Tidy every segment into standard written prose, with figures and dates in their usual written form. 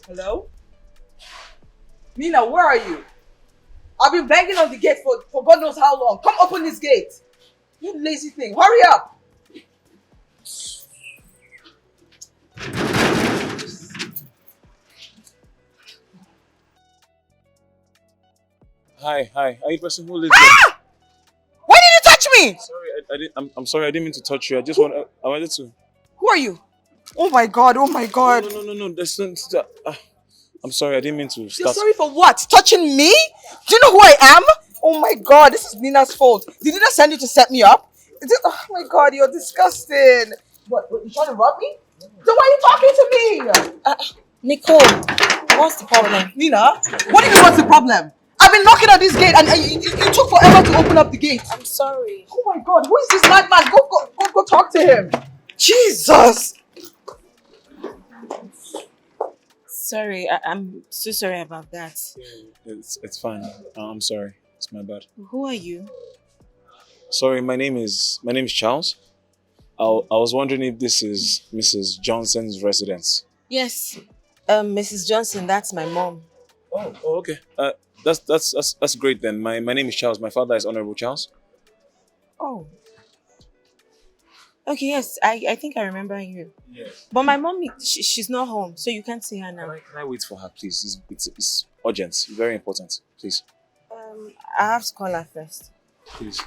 Hello? Nina, where are you? I've been banging on the gate for God knows how long. Come open this gate. You lazy thing. Hurry up. Hi. Are you the person who lives there? Why did you touch me? Sorry, I didn't. I'm sorry. I didn't mean to touch you. I wanted to. Who are you? Oh my God, oh my God. No. That's not. I'm sorry. I didn't mean to You're start. sorry for what? Touching me? Do you know who I am? Oh my God, this is Nina's fault. Did Nina send you to set me up? Oh my God, you're disgusting. What, you trying to rob me? So why are you talking to me? Nicole, what's the problem? Nina, what do you mean what's the problem? I've been knocking on this gate and you took forever to open up the gate. I'm sorry. Oh my God, who is this madman? Go talk to him. Jesus. Sorry, I'm so sorry about that. It's fine. I'm sorry. It's my bad. Who are you? Sorry. My name is Charles. I was wondering if this is Mrs. Johnson's residence. Yes, Mrs. Johnson, that's my mom. Oh, okay. That's great then. My name is Charles. My father is Honorable Charles. Oh. Okay, yes, I think I remember you. Yes. But my mom, she's not home, so you can't see her now. Can I wait for her, please? It's urgent. Very important. Please. I have to call her first. Please.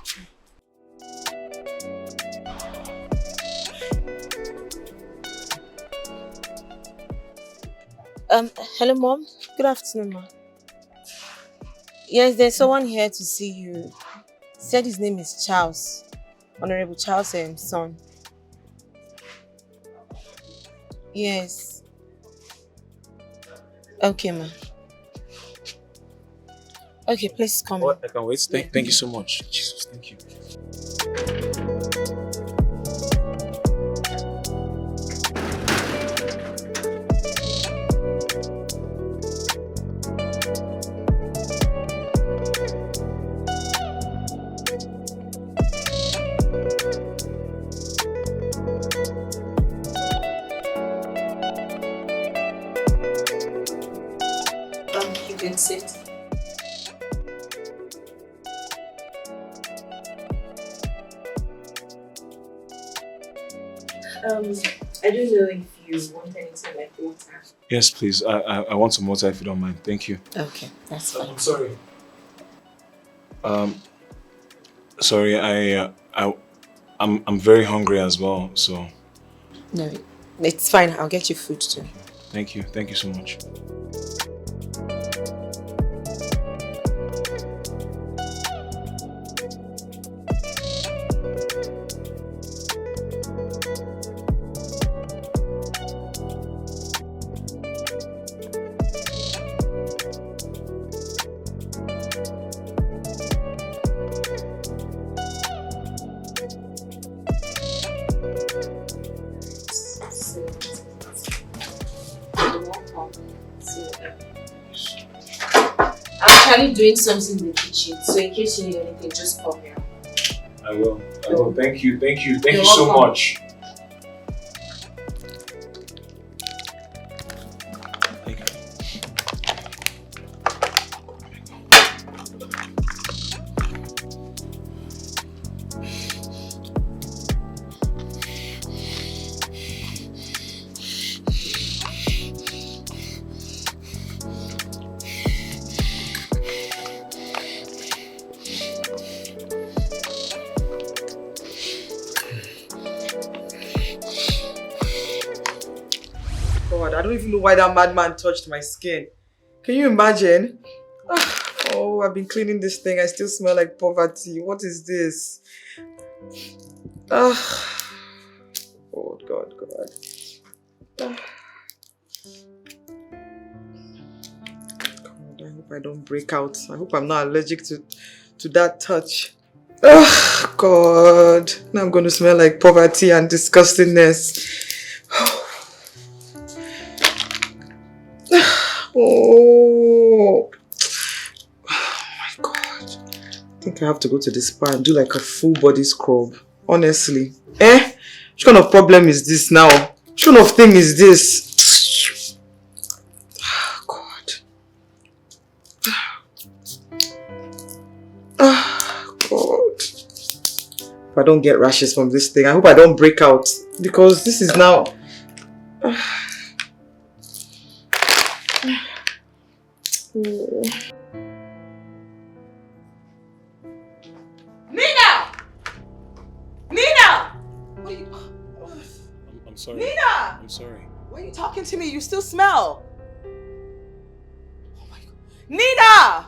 Hello, Mom. Good afternoon, Ma. Yes, there's someone here to see you. Said his name is Charles. Honorable Charles' son. Yes. Okay, Ma. Okay, please come in. I can wait. Thank you so much. Jesus, thank you. You can sit. I don't know if you want anything like water. Yes, please. I want some water if you don't mind. Thank you. Okay, that's fine. I'm sorry. Sorry. I'm very hungry as well. So. No, it's fine. I'll get you food too. Thank you. Thank you so much. I'm doing something in the kitchen, so in case you need anything, just call me. I will. Thank you You're so welcome. much. God, I don't even know why that madman touched my skin. Can you imagine? Oh, I've been cleaning this thing. I still smell like poverty. What is this? God. God, I hope I don't break out. I hope I'm not allergic to to that touch. Oh, God. Now I'm going to smell like poverty and disgustingness. Oh. My God. I think I have to go to the spa and do like a full body scrub. Honestly. Which kind of problem is this now? Which kind of thing is this? Oh, God. Oh, God. If I don't get rashes from this thing, I hope I don't break out. Because this is now... Nina! Nina! What are you... I'm sorry. Nina! I'm sorry. Why are you talking to me? You still smell. Oh my God. Nina!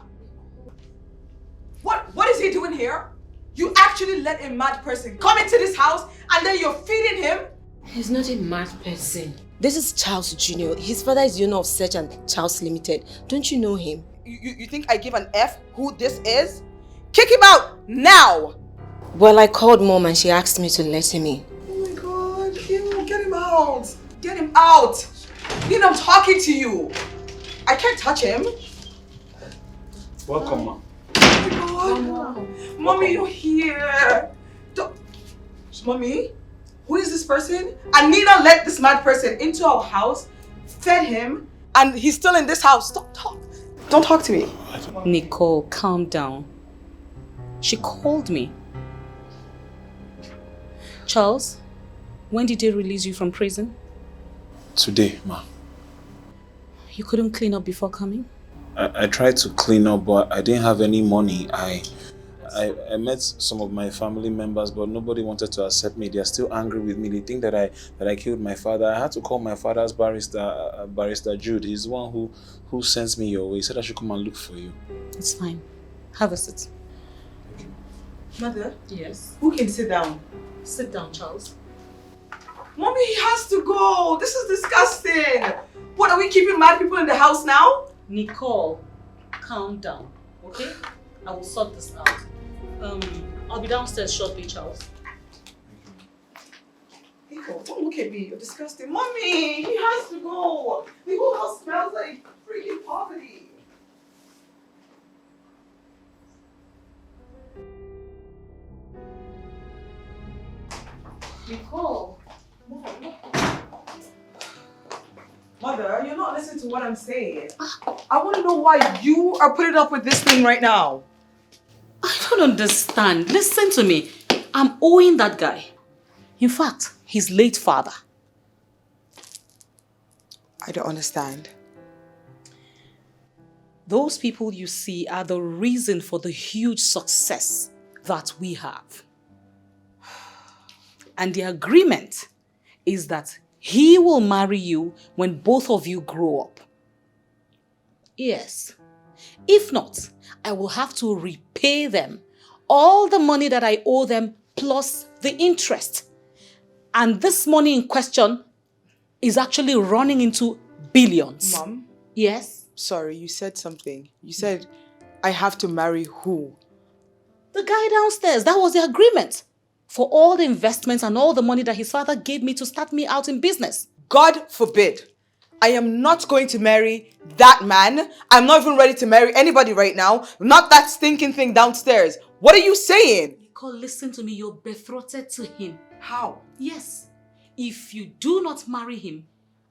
What is he doing here? You actually let a mad person come into this house and then you're feeding him? He's not a mad person. This is Charles Jr. His father is the owner of Search and Charles Limited. Don't you know him? You think I give an F who this is? Kick him out now! Well, I called Mom and she asked me to let him in. Oh my God, ew, get him out. Get him out. Nina, I'm talking to you. I can't touch him. Welcome, ma. Oh my God. Mommy, you're here. Mommy, who is this person? And Nina let this mad person into our house, fed him, and he's still in this house. Don't talk to me. Nicole, calm down. She called me. Charles, when did they release you from prison? Today, ma. You couldn't clean up before coming? I tried to clean up, but I didn't have any money. I met some of my family members, but nobody wanted to accept me. They're still angry with me. They think that I killed my father. I had to call my father's barrister Jude. He's the one who sent me your way. He said I should come and look for you. It's fine. Have a seat. Mother, Yes. who can sit down? Sit down, Charles. Mommy, he has to go. This is disgusting. What, are we keeping mad people in the house now? Nicole, calm down, okay? I will sort this out. I'll be downstairs shortly, Charles. Nico, don't look at me. You're disgusting. Mommy, he has to go. The whole house smells like freaking poverty. Nicole. Mother, you're not listening to what I'm saying. I want to know why you are putting up with this thing right now. I don't understand. Listen to me. I'm owing that guy. In fact, his late father. I don't understand. Those people you see are the reason for the huge success that we have. And the agreement is that he will marry you when both of you grow up. Yes. If not, I will have to repay them all the money that I owe them plus the interest. And this money in question is actually running into billions. Mom? Yes? Sorry, you said something. You said, I have to marry who? The guy downstairs. That was the agreement. For all the investments and all the money that his father gave me to start me out in business. God forbid. I am not going to marry that man. I'm not even ready to marry anybody right now. Not that stinking thing downstairs. What are you saying? Nicole, listen to me. You're betrothed to him. How? Yes. If you do not marry him,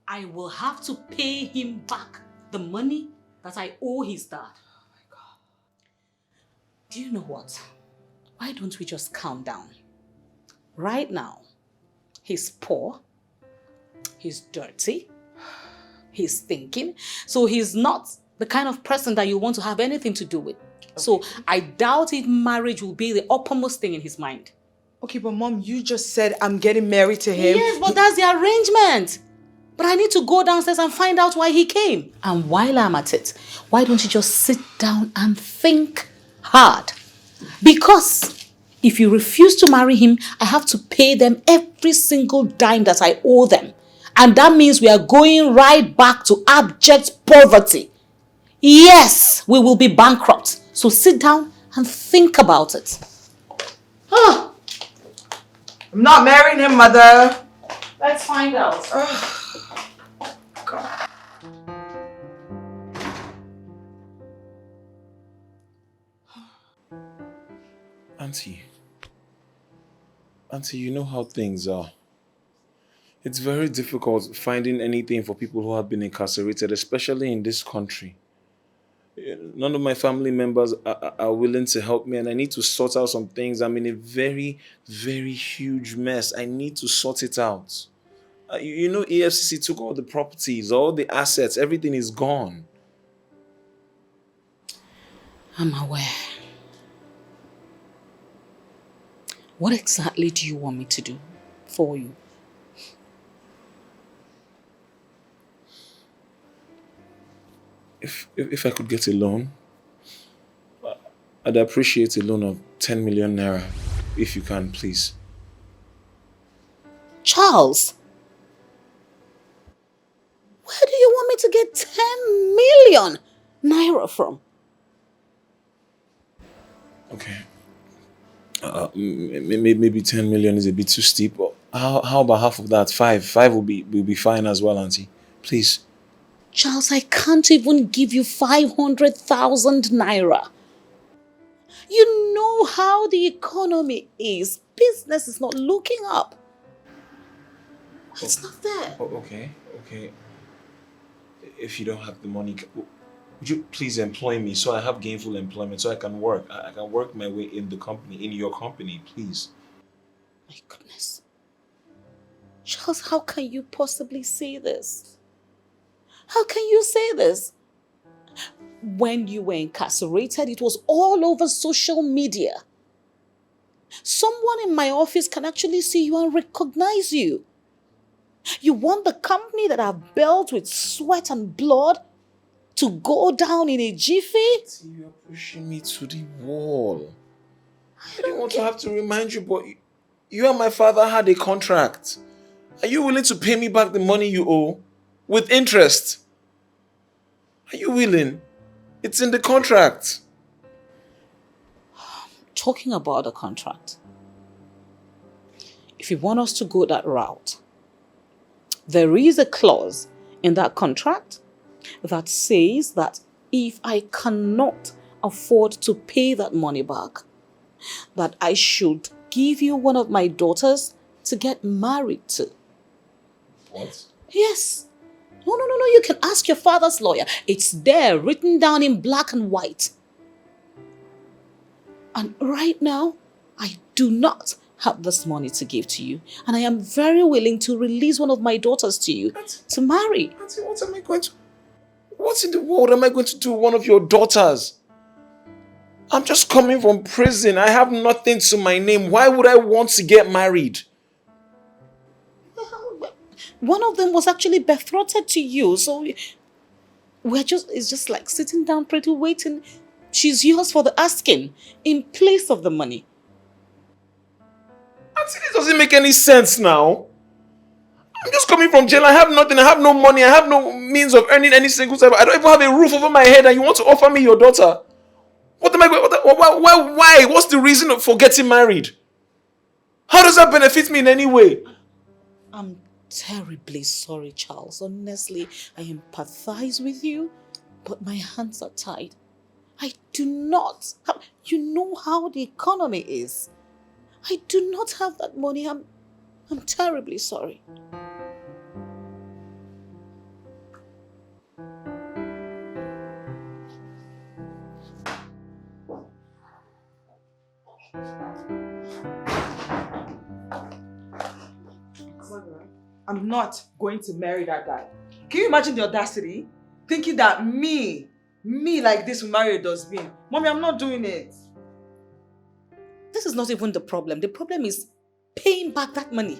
I will have to pay him back the money that I owe his dad. Oh my God. Do you know what? Why don't we just calm down? Right now, he's poor, he's dirty, he's thinking, so he's not the kind of person that you want to have anything to do with. Okay. So I doubt if marriage will be the uppermost thing in his mind. Okay, but Mom, you just said I'm getting married to him. Yes, but that's the arrangement. But I need to go downstairs and find out why he came. And while I'm at it, why don't you just sit down and think hard? Because if you refuse to marry him, I have to pay them every single dime that I owe them. And that means we are going right back to abject poverty. Yes, we will be bankrupt. So sit down and think about it. I'm not marrying him, mother. Let's find out. God. Auntie, you know how things are. It's very difficult finding anything for people who have been incarcerated, especially in this country. None of my family members are willing to help me, and I need to sort out some things. I'm in a very, very huge mess. I need to sort it out. You know, EFCC took all the properties, all the assets, everything is gone. I'm aware. What exactly do you want me to do for you? If I could get a loan, I'd appreciate a loan of 10 million naira. If you can, please. Charles, where do you want me to get 10 million naira from? Okay. Maybe 10 million is a bit too steep. But how about half of that? Five will be fine as well, Auntie. Please. Charles, I can't even give you 500,000 naira. You know how the economy is. Business is not looking up. It's not there. Okay. If you don't have the money, would you please employ me so I have gainful employment so I can work? I can work my way in the company, in your company, please. My goodness. Charles, how can you possibly say this? How can you say this? When you were incarcerated, it was all over social media. Someone in my office can actually see you and recognize you. You want the company that I've built with sweat and blood to go down in a jiffy? You're pushing me to the wall. I don't want to have to remind you, but you and my father had a contract. Are you willing to pay me back the money you owe? With interest? Are you willing? It's in the contract. Talking about the contract. If you want us to go that route, there is a clause in that contract that says that if I cannot afford to pay that money back, that I should give you one of my daughters to get married to. What? Yes. No. You can ask your father's lawyer. It's there, written down in black and white. And right now, I do not have this money to give to you. And I am very willing to release one of my daughters to you to marry. Auntie, what in the world am I going to do with one of your daughters? I'm just coming from prison. I have nothing to my name. Why would I want to get married? One of them was actually betrothed to you, so it's just like sitting down pretty waiting. She's yours for the asking in place of the money. Auntie, this doesn't make any sense now. I'm just coming from jail. I have nothing. I have no money. I have no means of earning any single time. I don't even have a roof over my head, and you want to offer me your daughter? What am I going? Why? What's the reason for getting married? How does that benefit me in any way? I'm terribly sorry, Charles. Honestly, I empathize with you, but my hands are tied. I do not have, you know how the economy is. I do not have that money. I'm terribly sorry. I'm not going to marry that guy. Can you imagine the audacity? Thinking that me like this will marry a dustbin. Mommy, I'm not doing it. This is not even the problem. The problem is paying back that money.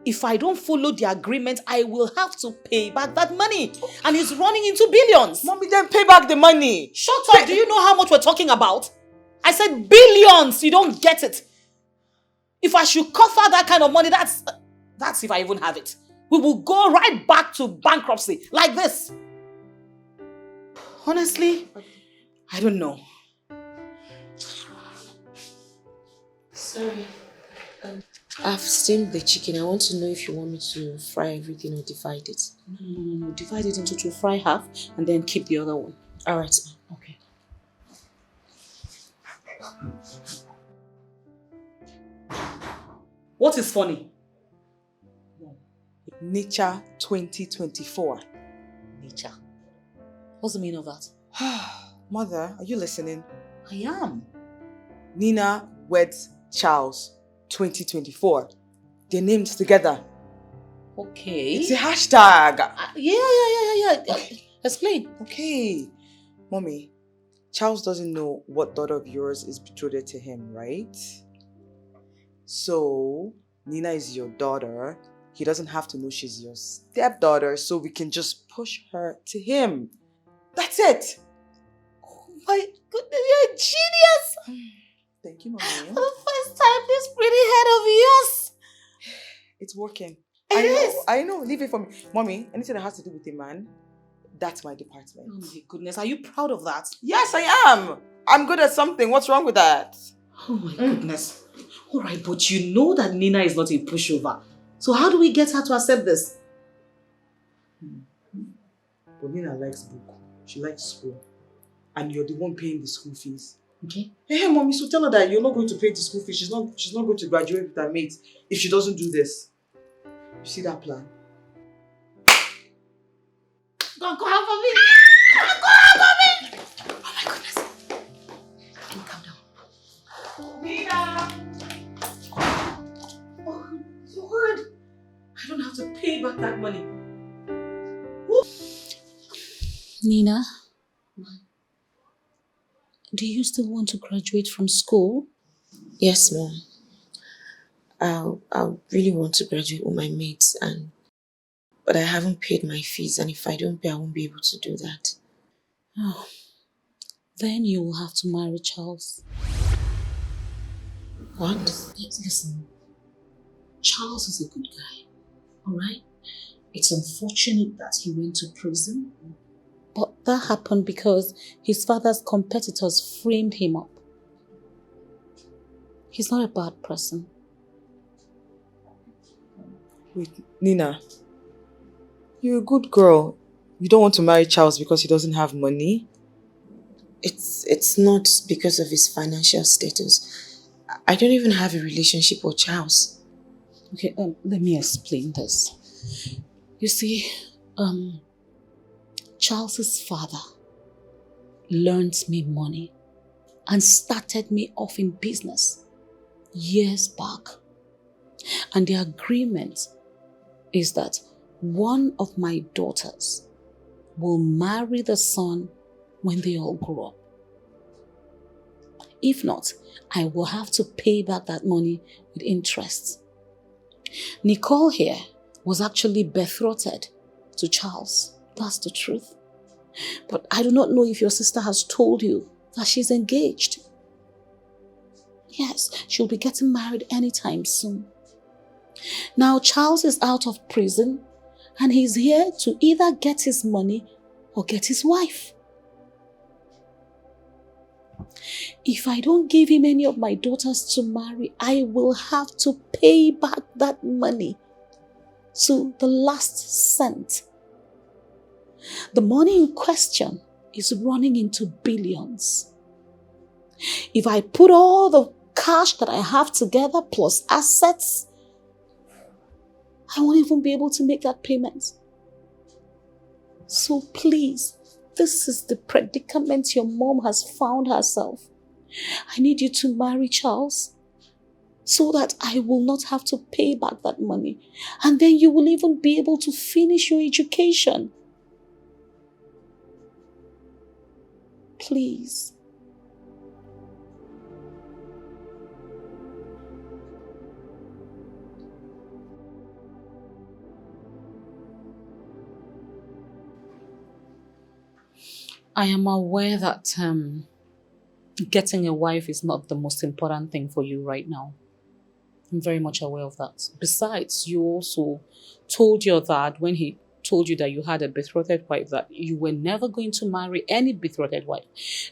If I don't follow the agreement, I will have to pay back that money. And it's running into billions. Mommy, then pay back the money. Shut up. Do you know how much we're talking about? I said billions. You don't get it. If I should cover that kind of money, that's if I even have it. We will go right back to bankruptcy like this. Honestly, I don't know. Sorry. I've steamed the chicken. I want to know if you want me to fry everything or divide it. No. Divide it into two. Fry half and then keep the other one. Alright. Okay. What is funny? Nature 2024. Nature. What's the meaning of that? Mother, are you listening? I am. Nina weds Charles 2024. They're named together. Okay. It's a hashtag. Yeah. Explain. Okay. Mommy, Charles doesn't know what daughter of yours is betrothed to him, right? So, Nina is your daughter. He doesn't have to know she's your stepdaughter, so we can just push her to him. That's it. Oh my goodness, you're a genius! Thank you, Mommy. For the first time, this pretty head of yours. It's working. It is. I know. Leave it for me. Mommy, anything that has to do with a man, that's my department. Oh my goodness, are you proud of that? Yes, I am. I'm good at something. What's wrong with that? Oh my goodness. All right, but you know that Nina is not a pushover. So how do we get her to accept this? But Nina likes book. She likes school. And you're the one paying the school fees. Okay. Hey, Mommy, so tell her that you're not going to pay the school fees. She's not going to graduate with her mates if she doesn't do this. You see that plan? Go out for me! Go out for me! Oh my goodness. Okay, calm down. Nina! Oh, Lord. I don't have to pay back that money. Nina, do you still want to graduate from school? Yes, Mom. I really want to graduate with my mates, but I haven't paid my fees, and if I don't pay, I won't be able to do that. Oh, then you will have to marry Charles. What? Listen, Charles is a good guy, alright? It's unfortunate that he went to prison, but that happened because his father's competitors framed him up. He's not a bad person. Wait, Nina. You're a good girl. You don't want to marry Charles because he doesn't have money? It's not because of his financial status. I don't even have a relationship with Charles. Okay, let me explain this. You see, Charles's father lent me money and started me off in business years back. And the agreement is that one of my daughters will marry the son when they all grow up. If not, I will have to pay back that money with interest. Nicole here was actually betrothed to Charles. That's the truth. But I do not know if your sister has told you that she's engaged. Yes, she'll be getting married anytime soon. Now Charles is out of prison and he's here to either get his money or get his wife. If I don't give him any of my daughters to marry, I will have to pay back that money to the last cent. The money in question is running into billions. If I put all the cash that I have together plus assets, I won't even be able to make that payment. So please, this is the predicament your mom has found herself. I need you to marry Charles so that I will not have to pay back that money. And then you will even be able to finish your education. Please. I am aware that getting a wife is not the most important thing for you right now. I'm very much aware of that. Besides, you also told your dad when he told you that you had a betrothed wife, that you were never going to marry any betrothed wife.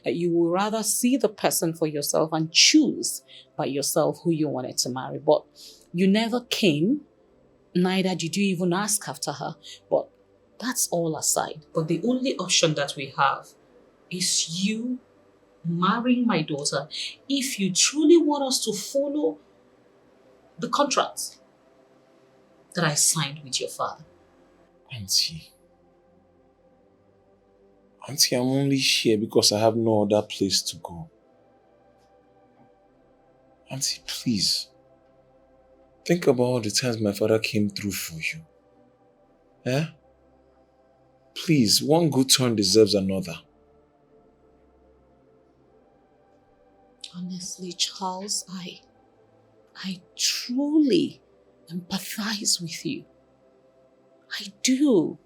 That you would rather see the person for yourself and choose by yourself who you wanted to marry. But you never came, neither did you even ask after her. But that's all aside. But the only option that we have is you marrying my daughter if you truly want us to follow the contract that I signed with your father. Auntie. Auntie, I'm only here because I have no other place to go. Auntie, please. Think about all the times my father came through for you. Eh? Please, one good turn deserves another. Honestly, Charles, I truly empathize with you. I do.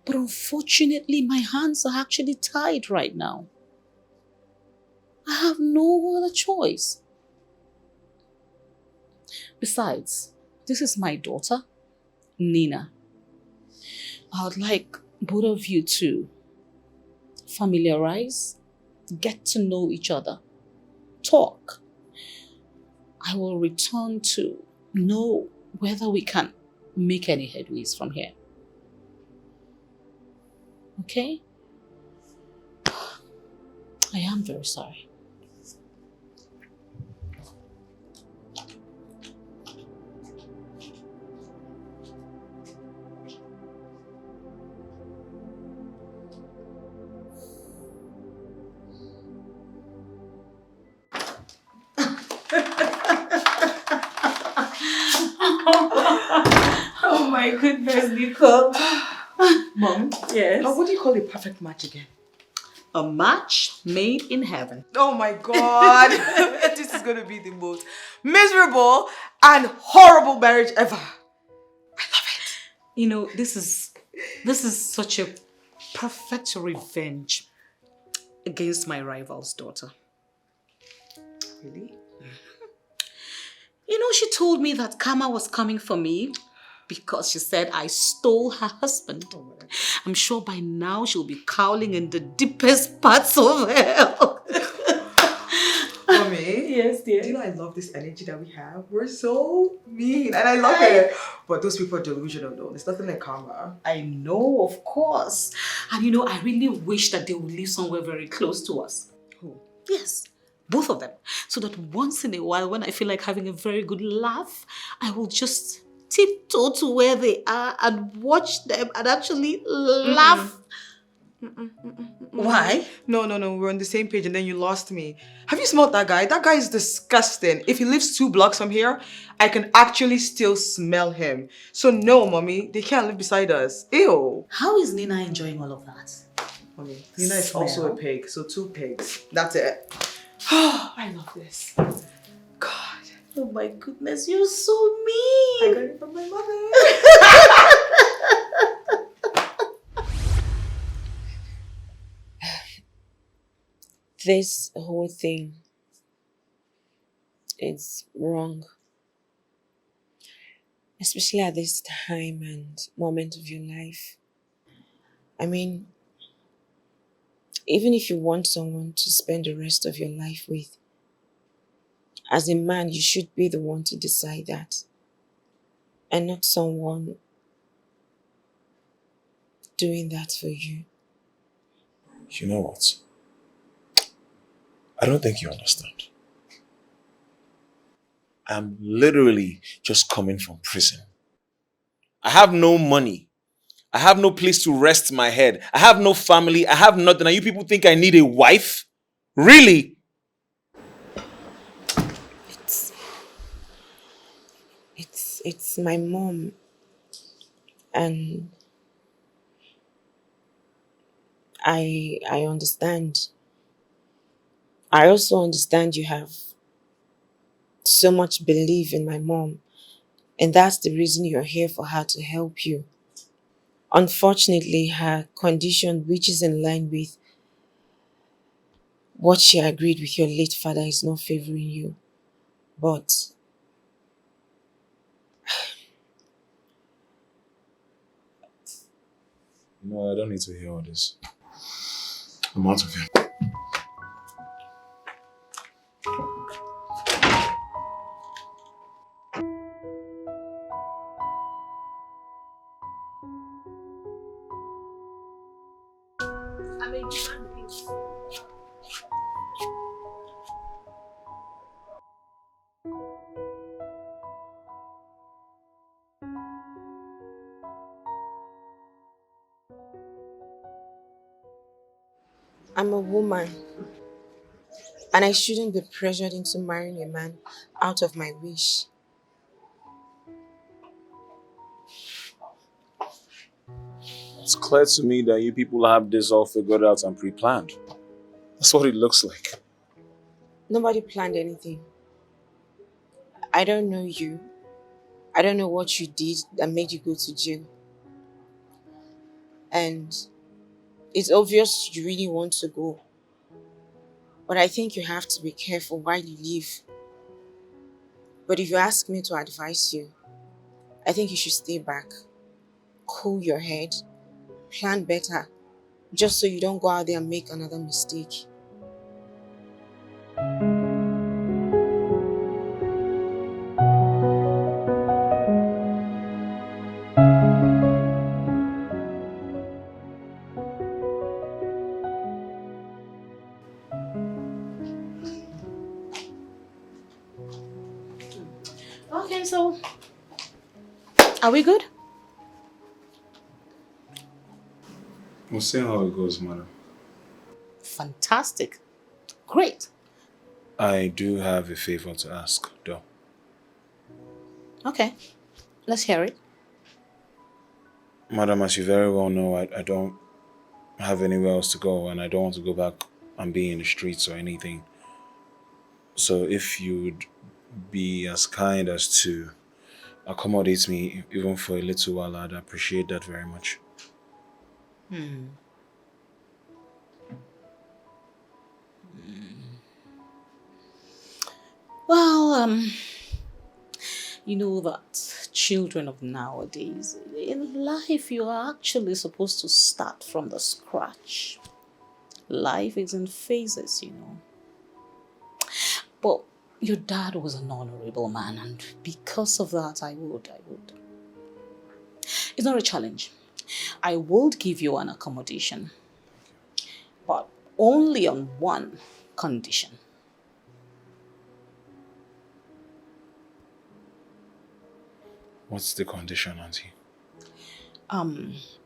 But unfortunately, my hands are actually tied right now. I have no other choice. Besides, this is my daughter, Nina. I would like both of you to familiarize, get to know each other, talk. I will return to know whether we can make any headways from here. Okay? I am very sorry. Oh my goodness, Nicole. Mom? Yes. What do you call a perfect match again? A match made in heaven. Oh my God. This is going to be the most miserable and horrible marriage ever. I love it. You know, this is such a perfect revenge against my rival's daughter. Really? You know, she told me that karma was coming for me because she said I stole her husband. Oh, I'm sure by now she'll be cowling in the deepest parts of hell. Mommy? Yes, dear. Do you know I love this energy that we have? We're so mean and I love it. But those people are delusional though. There's nothing like karma. I know, of course. And you know, I really wish that they would live somewhere very close to us. Who? Yes, both of them. So that once in a while, when I feel like having a very good laugh, I will just tiptoe to where they are and watch them and actually laugh. Why? No. We're on the same page and then you lost me. Have you smelled that guy? That guy is disgusting. If he lives 2 blocks from here, I can actually still smell him. So no, Mommy, they can't live beside us. Ew. How is Nina enjoying all of that? Mommy, Nina is also a pig, so 2 pigs. That's it. I love this. God. Oh my goodness, you're so I mean. got it from my mother. This whole thing is wrong. Especially at this time and moment of your life. I mean, even if you want someone to spend the rest of your life with, as a man, you should be the one to decide that. And not someone doing that for you. You know what? I don't think you understand. I'm literally just coming from prison. I have no money. I have no place to rest my head. I have no family. I have nothing. And you people think I need a wife? Really? It's my mom. And I understand. I also understand you have so much belief in my mom. And that's the reason you're here, for her to help you. Unfortunately, her condition, which is in line with what she agreed with your late father, is not favoring you. But No, I don't need to hear all this. I'm out of here. I mean, human beings. I'm a woman, and I shouldn't be pressured into marrying a man out of my wish. It's clear to me that you people have this all figured out and pre-planned. That's what it looks like. Nobody planned anything. I don't know you. I don't know what you did that made you go to jail. And it's obvious you really want to go. But I think you have to be careful while you leave. But if you ask me to advise you, I think you should stay back. Cool your head. Plan better. Just so you don't go out there and make another mistake. Okay, so are we good? We'll see how it goes, madam. Fantastic. Great. I do have a favor to ask, though. Okay, let's hear it. Madam, as you very well know, I don't have anywhere else to go, and I don't want to go back and be in the streets or anything. So if you'd be as kind as to accommodate me even for a little while, I'd appreciate that very much. Well, you know that children of nowadays, in life, you are actually supposed to start from the scratch. Life is in phases, you know. But your dad was an honorable man, and because of that, I would. It's not a challenge. I would give you an accommodation, but only on one condition. What's the condition, Auntie?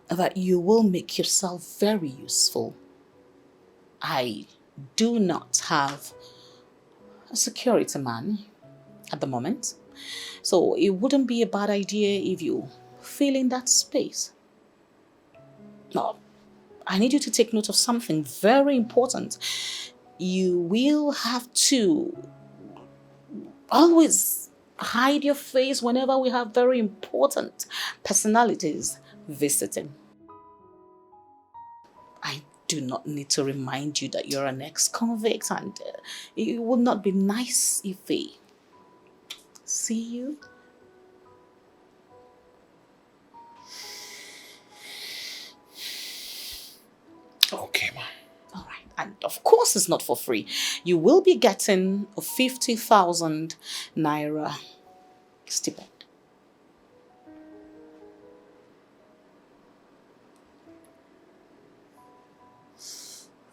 That you will make yourself very useful. I do not have a security man at the moment, so it wouldn't be a bad idea if you fill in that space. Now, I need you to take note of something very important. You will have to always hide your face whenever we have very important personalities visiting. I do not need to remind you that you're an ex-convict, and it would not be nice if they see you. Okay, ma. All right, and of course it's not for free. You will be getting a 50,000 naira stipend.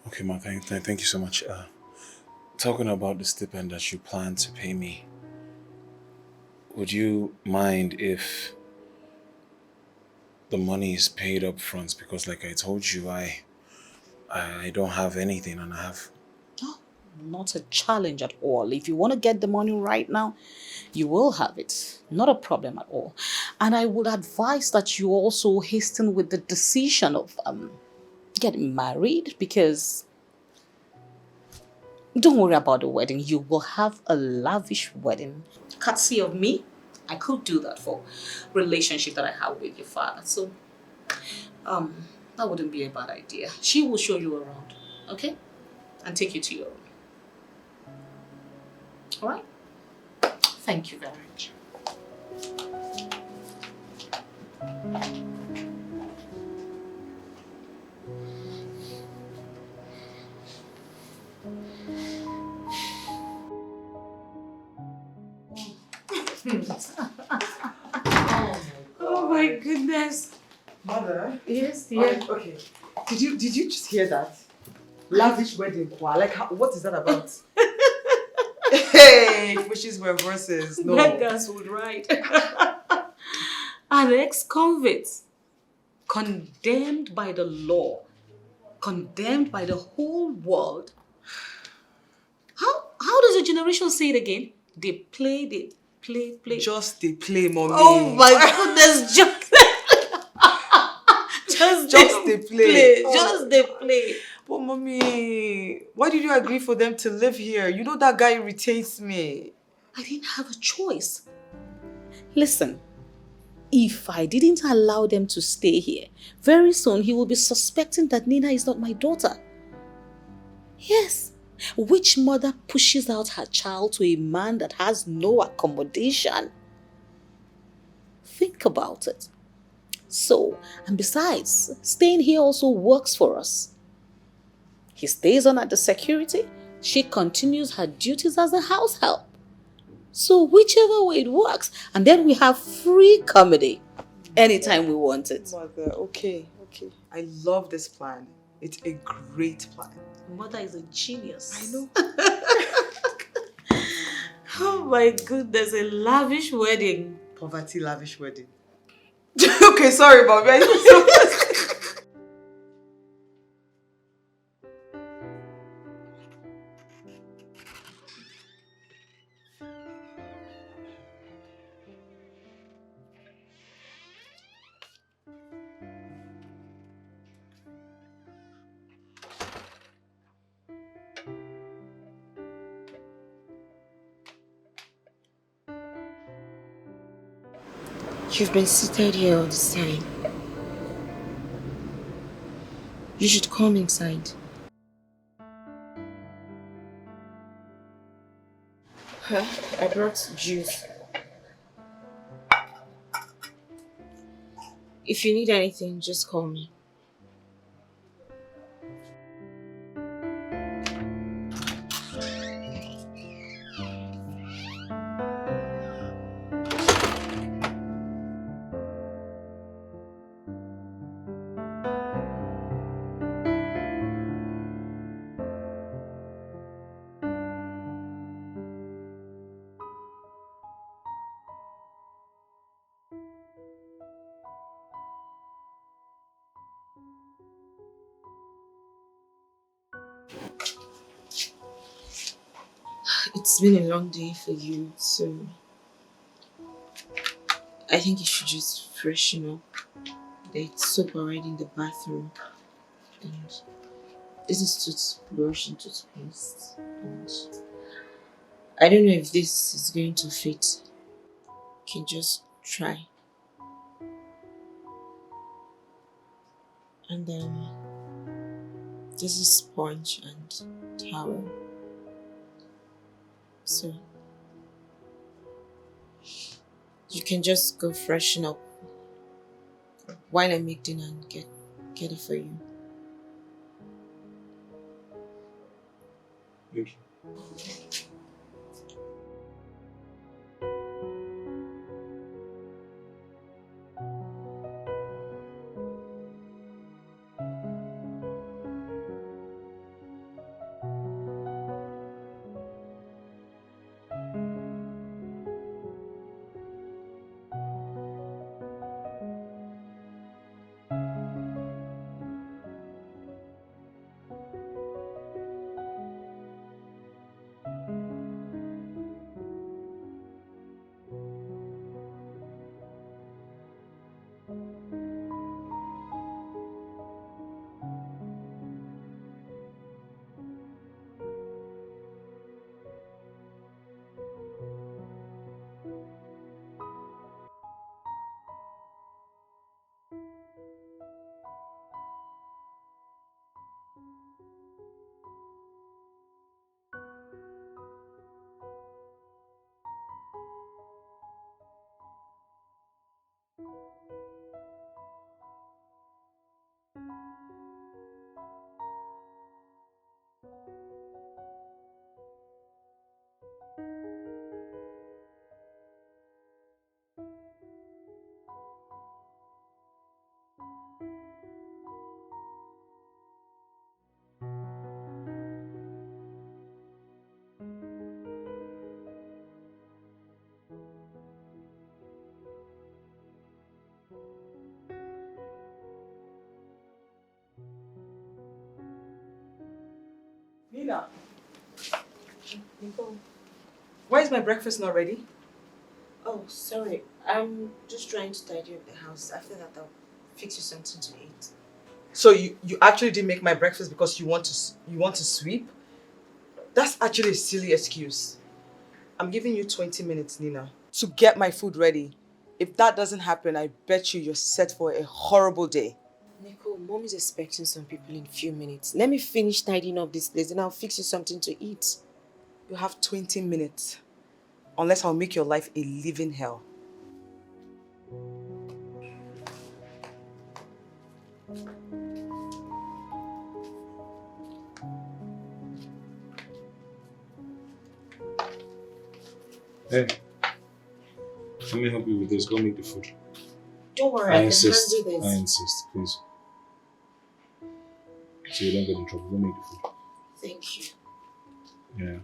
Okay, ma. Thank you so much. Talking about the stipend that you plan to pay me, would you mind if the money is paid up front? Because like I told you, I don't have anything, and I have... Oh, not a challenge at all. If you want to get the money right now, you will have it. Not a problem at all. And I would advise that you also hasten with the decision of getting married, because don't worry about the wedding. You will have a lavish wedding. Courtesy of me, I could do that for relationship that I have with your father. So that wouldn't be a bad idea. She will show you around, okay? And take you to your room. All right? Thank you very much. Oh my goodness. Mother? Yes, dear. Okay. Did you just hear that? Lavish wedding choir. Like, what is that about? Hey, wishes were verses. No. Beggars would write. An ex-convict, condemned by the law, condemned by the whole world. How does your generation say it again? They play. Just they play, mommy. Oh my goodness, just they play. Just they play. But mommy, why did you agree for them to live here? You know that guy irritates me. I didn't have a choice. Listen, if I didn't allow them to stay here, very soon he will be suspecting that Nina is not my daughter. Yes. Which mother pushes out her child to a man that has no accommodation? Think about it. So, and besides, staying here also works for us. He stays on at the security, she continues her duties as a house help. So whichever way it works, and then we have free comedy anytime we want it. Mother, okay. I love this plan. It's a great plan. Mother is a genius. I know. Oh my goodness, a lavish wedding. Poverty lavish wedding. Okay, sorry, Bobby. You've been seated here all this time. You should come inside. I brought juice. If you need anything, just call me. It's been a long day for you, so I think you should just freshen up. There's soap already in the bathroom, and this is toothbrush and toothpaste. And I don't know if this is going to fit. You can just try. And then this is sponge and towel. So you can just go freshen up while I make dinner and get it for you. Thank you. Nina. Nicole. Why is my breakfast not ready? Oh, sorry. I'm just trying to tidy up the house. After that, I'll fix you something to eat. So you actually didn't make my breakfast because you want to sweep? That's actually a silly excuse. I'm giving you 20 minutes, Nina, to get my food ready. If that doesn't happen, I bet you're set for a horrible day. Nicole, mom is expecting some people in a few minutes. Let me finish tidying up this place and I'll fix you something to eat. You have 20 minutes. Unless I'll make your life a living hell. Hey, let me help you with this. Go make the food. Don't worry, I I can insist. handle this. I insist, please. So you don't get in trouble. Go make the food. Thank you. Yeah.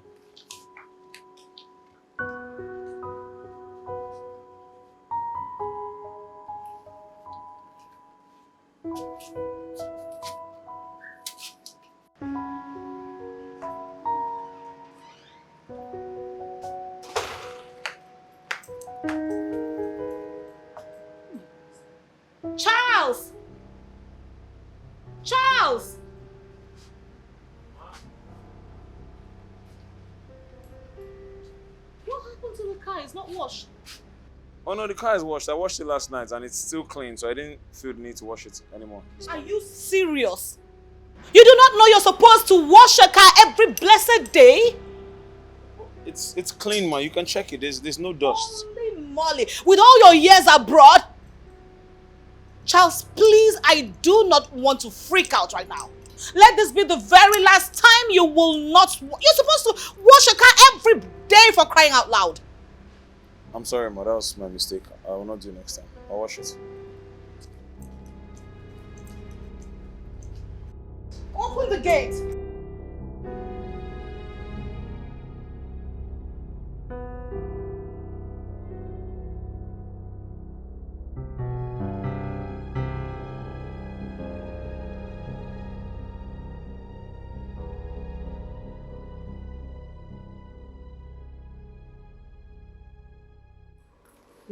Charles! Charles! What happened to the car? It's not washed. Oh no, the car is washed. I washed it last night and it's still clean, so I didn't feel the need to wash it anymore. Are you serious? You do not know you're supposed to wash a car every blessed day? It's clean, man. You can check it. There's no dust. Holy moly. With all your years abroad? Charles, please, I do not want to freak out right now. Let this be the very last time you will not... You're supposed to wash a car every day, for crying out loud. I'm sorry, ma. That was my mistake. I will not do it next time. I'll wash it. Open the gate!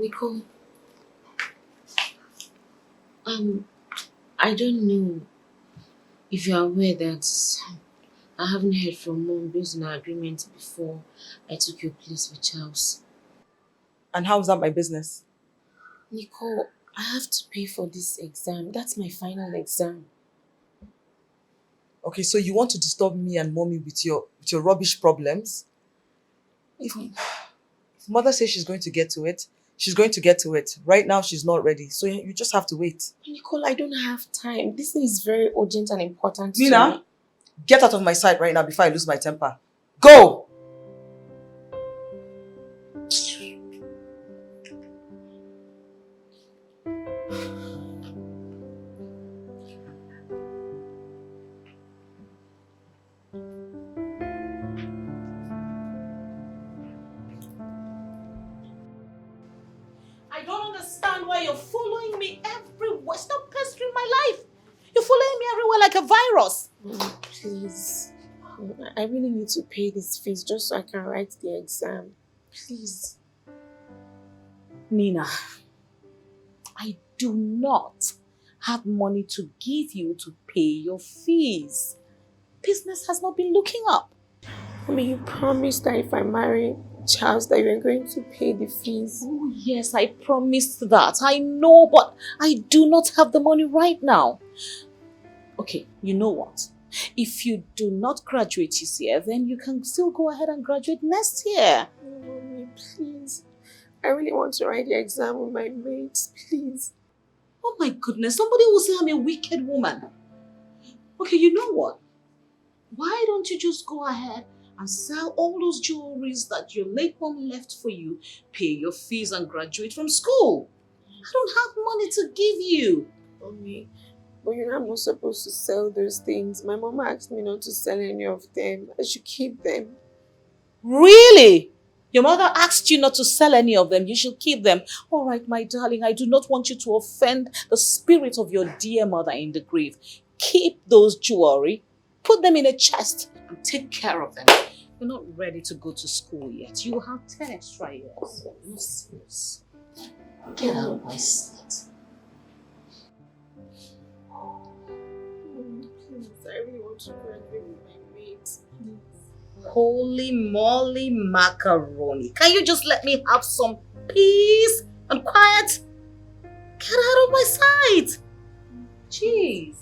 Nicole, I don't know if you're aware that I haven't heard from mom based on our agreement before I took your place with Charles. And how is that my business? Nicole, I have to pay for this exam. That's my final exam. Okay, so you want to disturb me and mommy with your rubbish problems? If mother says she's going to get to it, she's going to get to it. Right now, she's not ready. So you just have to wait. Nicole, I don't have time. This thing is very urgent and important to Nina, me. get out of my sight right now before I lose my temper. Go! I don't understand why you're following me everywhere. Stop pestering my life. You're following me everywhere like a virus. Please. I really need to pay this fees just so I can write the exam. Please. Nina, I do not have money to give you to pay your fees. Business has not been looking up. Mommy, you promised that if I marry Charles that you are going to pay the fees. Oh, yes, I promised that. I know, but I do not have the money right now. Okay, you know what? If you do not graduate this year, then you can still go ahead and graduate next year. Oh, Mommy, please. I really want to write the exam with my mates, please. Oh my goodness, somebody will say I'm a wicked woman. Okay, you know what? Why don't you just go ahead and sell all those jewelries that your late mom left for you, pay your fees and graduate from school? I don't have money to give you. Mommy, but you know I'm not supposed to sell those things. My mom asked me not to sell any of them. I should keep them. Really? Your mother asked you not to sell any of them. You should keep them. All right, my darling, I do not want you to offend the spirit of your dear mother in the grave. Keep those jewelry, put them in a chest, and take care of them. You're not ready to go to school yet. You will have 10 extra years. You're serious. Get out of my sight. Please, I really want to graduate with my mates. Holy moly macaroni. Can you just let me have some peace and quiet? Get out of my sight. Jeez.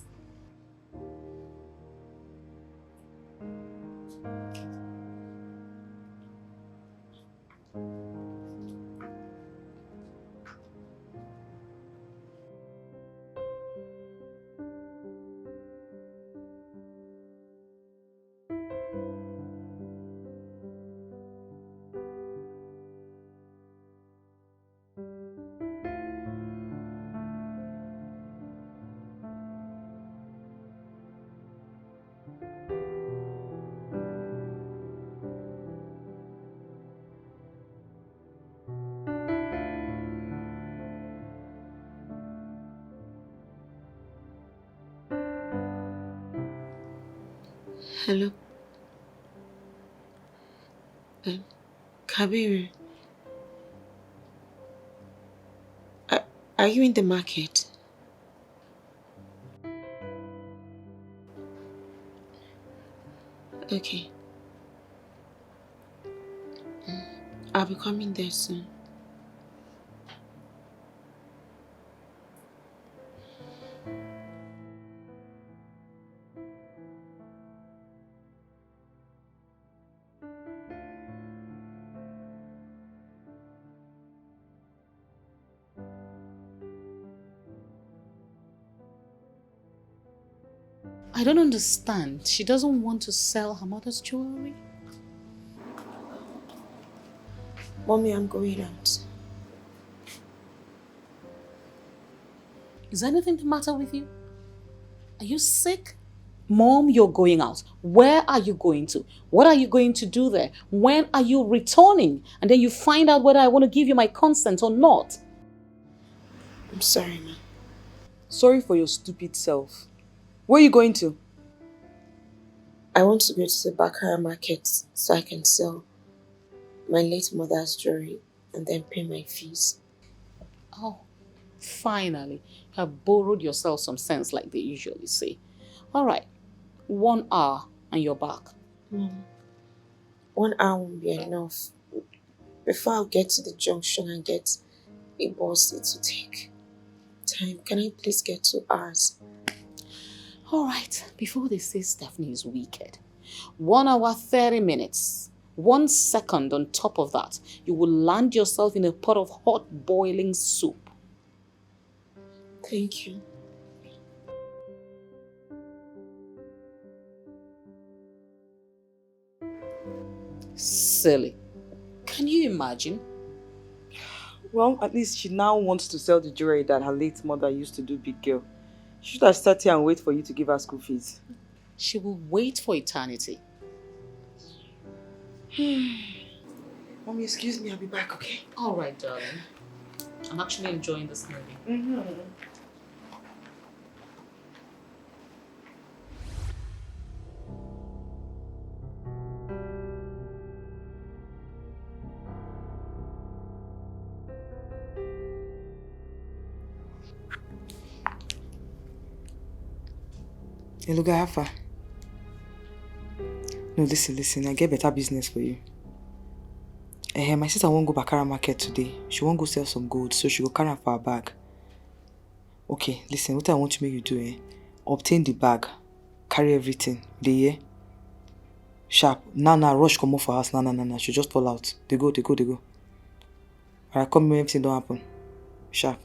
Hello. Kabir, are you in the market? Okay. I'll be coming there soon. I don't understand. She doesn't want to sell her mother's jewelry. Mommy, I'm going out. Is anything the matter with you? Are you sick? Mom, you're going out. Where are you going to? What are you going to do there? When are you returning? And then you find out whether I want to give you my consent or not. I'm sorry, ma. Sorry for your stupid self. Where are you going to? I want to go to the Bakara market so I can sell my late mother's jewelry and then pay my fees. Oh, finally, you have borrowed yourself some sense like they usually say. All right, 1 hour and you're back. Mom, 1 hour won't be enough. Before I'll get to the junction and get a bus, it will take time. Can I please get 2 hours? All right, before they say Stephanie is wicked, 1 hour, 30 minutes. 1 second on top of that, you will land yourself in a pot of hot boiling soup. Thank you. Silly. Can you imagine? Well, at least she now wants to sell the jewelry that her late mother used to do big girl. She should have sat here and wait for you to give her school fees. She will wait for eternity. Mommy, excuse me, I'll be back, okay? All right, darling. I'm actually enjoying this movie. Mm-hmm. Hey, look, Alpha. No, listen, I get better business for you. My sister won't go Bakara market today. She won't go sell some gold, so she go carry am for her bag. Okay, listen, what I want to make you do, obtain the bag, carry everything. Dey hear? Sharp. Now, rush come off for house. Nah. She just fall out. They go. Alright, come when everything don't happen. Sharp.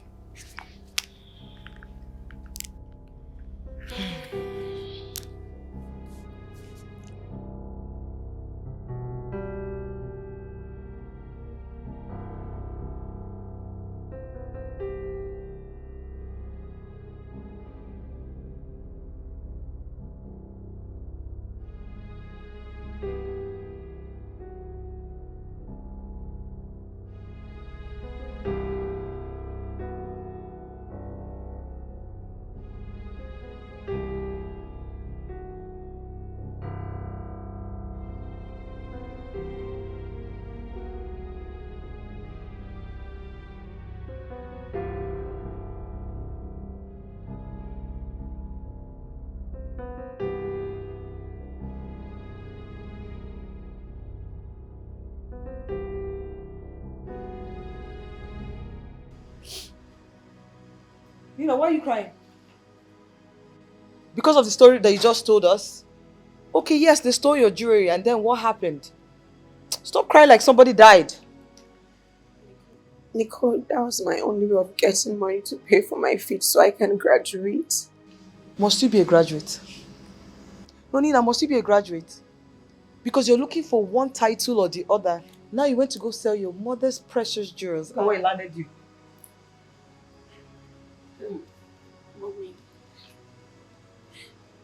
Nina, why are you crying? Because of the story that you just told us? Okay, yes, they stole your jewelry, and then what happened? Stop crying like somebody died. Nicole, that was my only way of getting money to pay for my fees so I can graduate. Must you be a graduate? No, Nina, must you be a graduate? Because you're looking for one title or the other. Now you went to go sell your mother's precious jewels. Look at where it landed you. Mommy,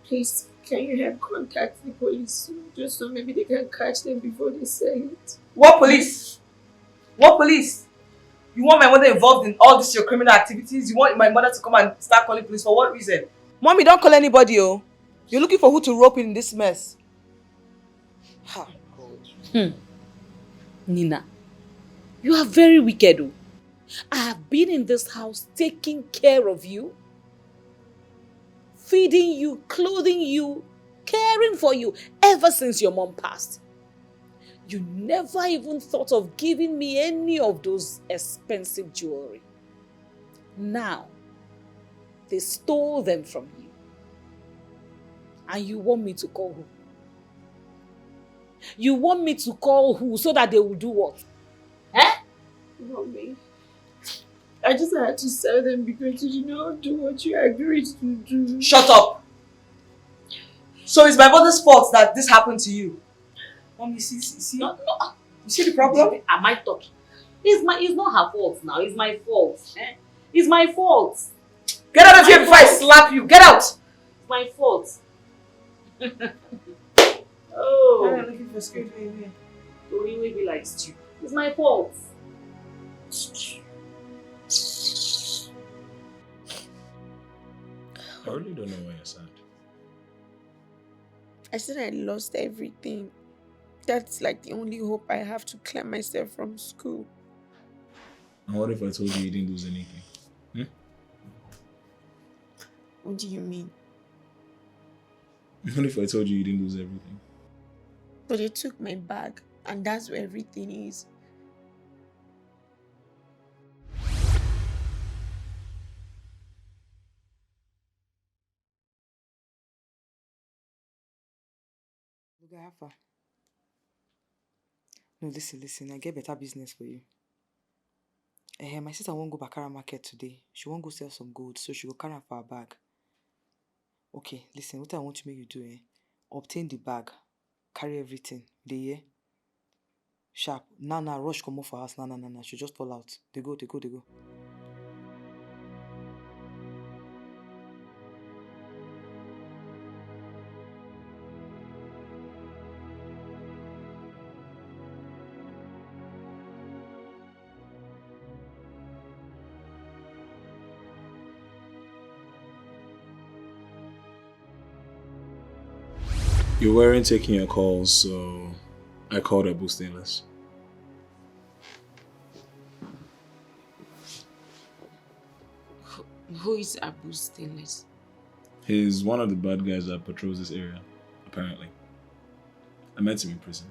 please, can you help contact the police soon, just so maybe they can catch them before they sell it? What police? What police? You want my mother involved in all this your criminal activities? You want my mother to come and start calling police for what reason? Mommy, don't call anybody, oh. You're looking for who to rope in this mess. Ha, God. Nina, you are very wicked. Oh. I have been in this house taking care of you, feeding you, clothing you, caring for you ever since your mom passed. You never even thought of giving me any of those expensive jewelry. Now, they stole them from you. And you want me to call who? You want me to call who so that they will do what? Eh? Mommy, I just had to sell them because you did not do what you agreed to do. Shut up! So it's my mother's fault that this happened to you? Mom, you see? No. You see the problem? Am I talking? It's not her fault now. It's my fault. Eh? It's my fault. Get out of here before I slap you. Get out! It's my fault. Oh. I'm looking for scared baby. You will be like stew. It's my fault. I really don't know why you're sad. I said I lost everything. That's like the only hope I have to clear myself from school. And what if I told you didn't lose anything? What do you mean? What if I told you didn't lose everything? But they took my bag, and that's where everything is. Look at Alpha. No, listen. I get better business for you. My sister won't go Bakara market today. She won't go sell some goods, so she will carry am for her bag. Okay, listen, what I want to make you do, obtain the bag, carry everything. Dey hear? Sharp. Now, rush come off for house. Nah. She just fall out. They go. You weren't taking your calls, so I called Abu Stainless. Who is Abu Stainless? He's one of the bad guys that patrols this area, apparently. I met him in prison.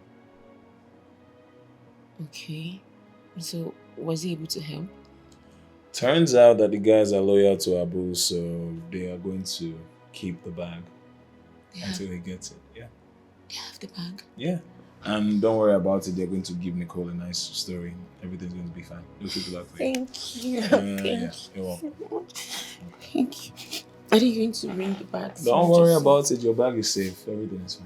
Okay. So, was he able to help? Turns out that the guys are loyal to Abu, so they are going to keep the bag until he gets it. Yeah. They have the bag? Yeah. And don't worry about it. They're going to give Nicole a nice story. Everything's going to be fine. You'll keep it up for you. Thank you. Yeah, you're welcome. Thank you. Are you going to bring the bag? Don't worry about it. Your bag is safe. Everything is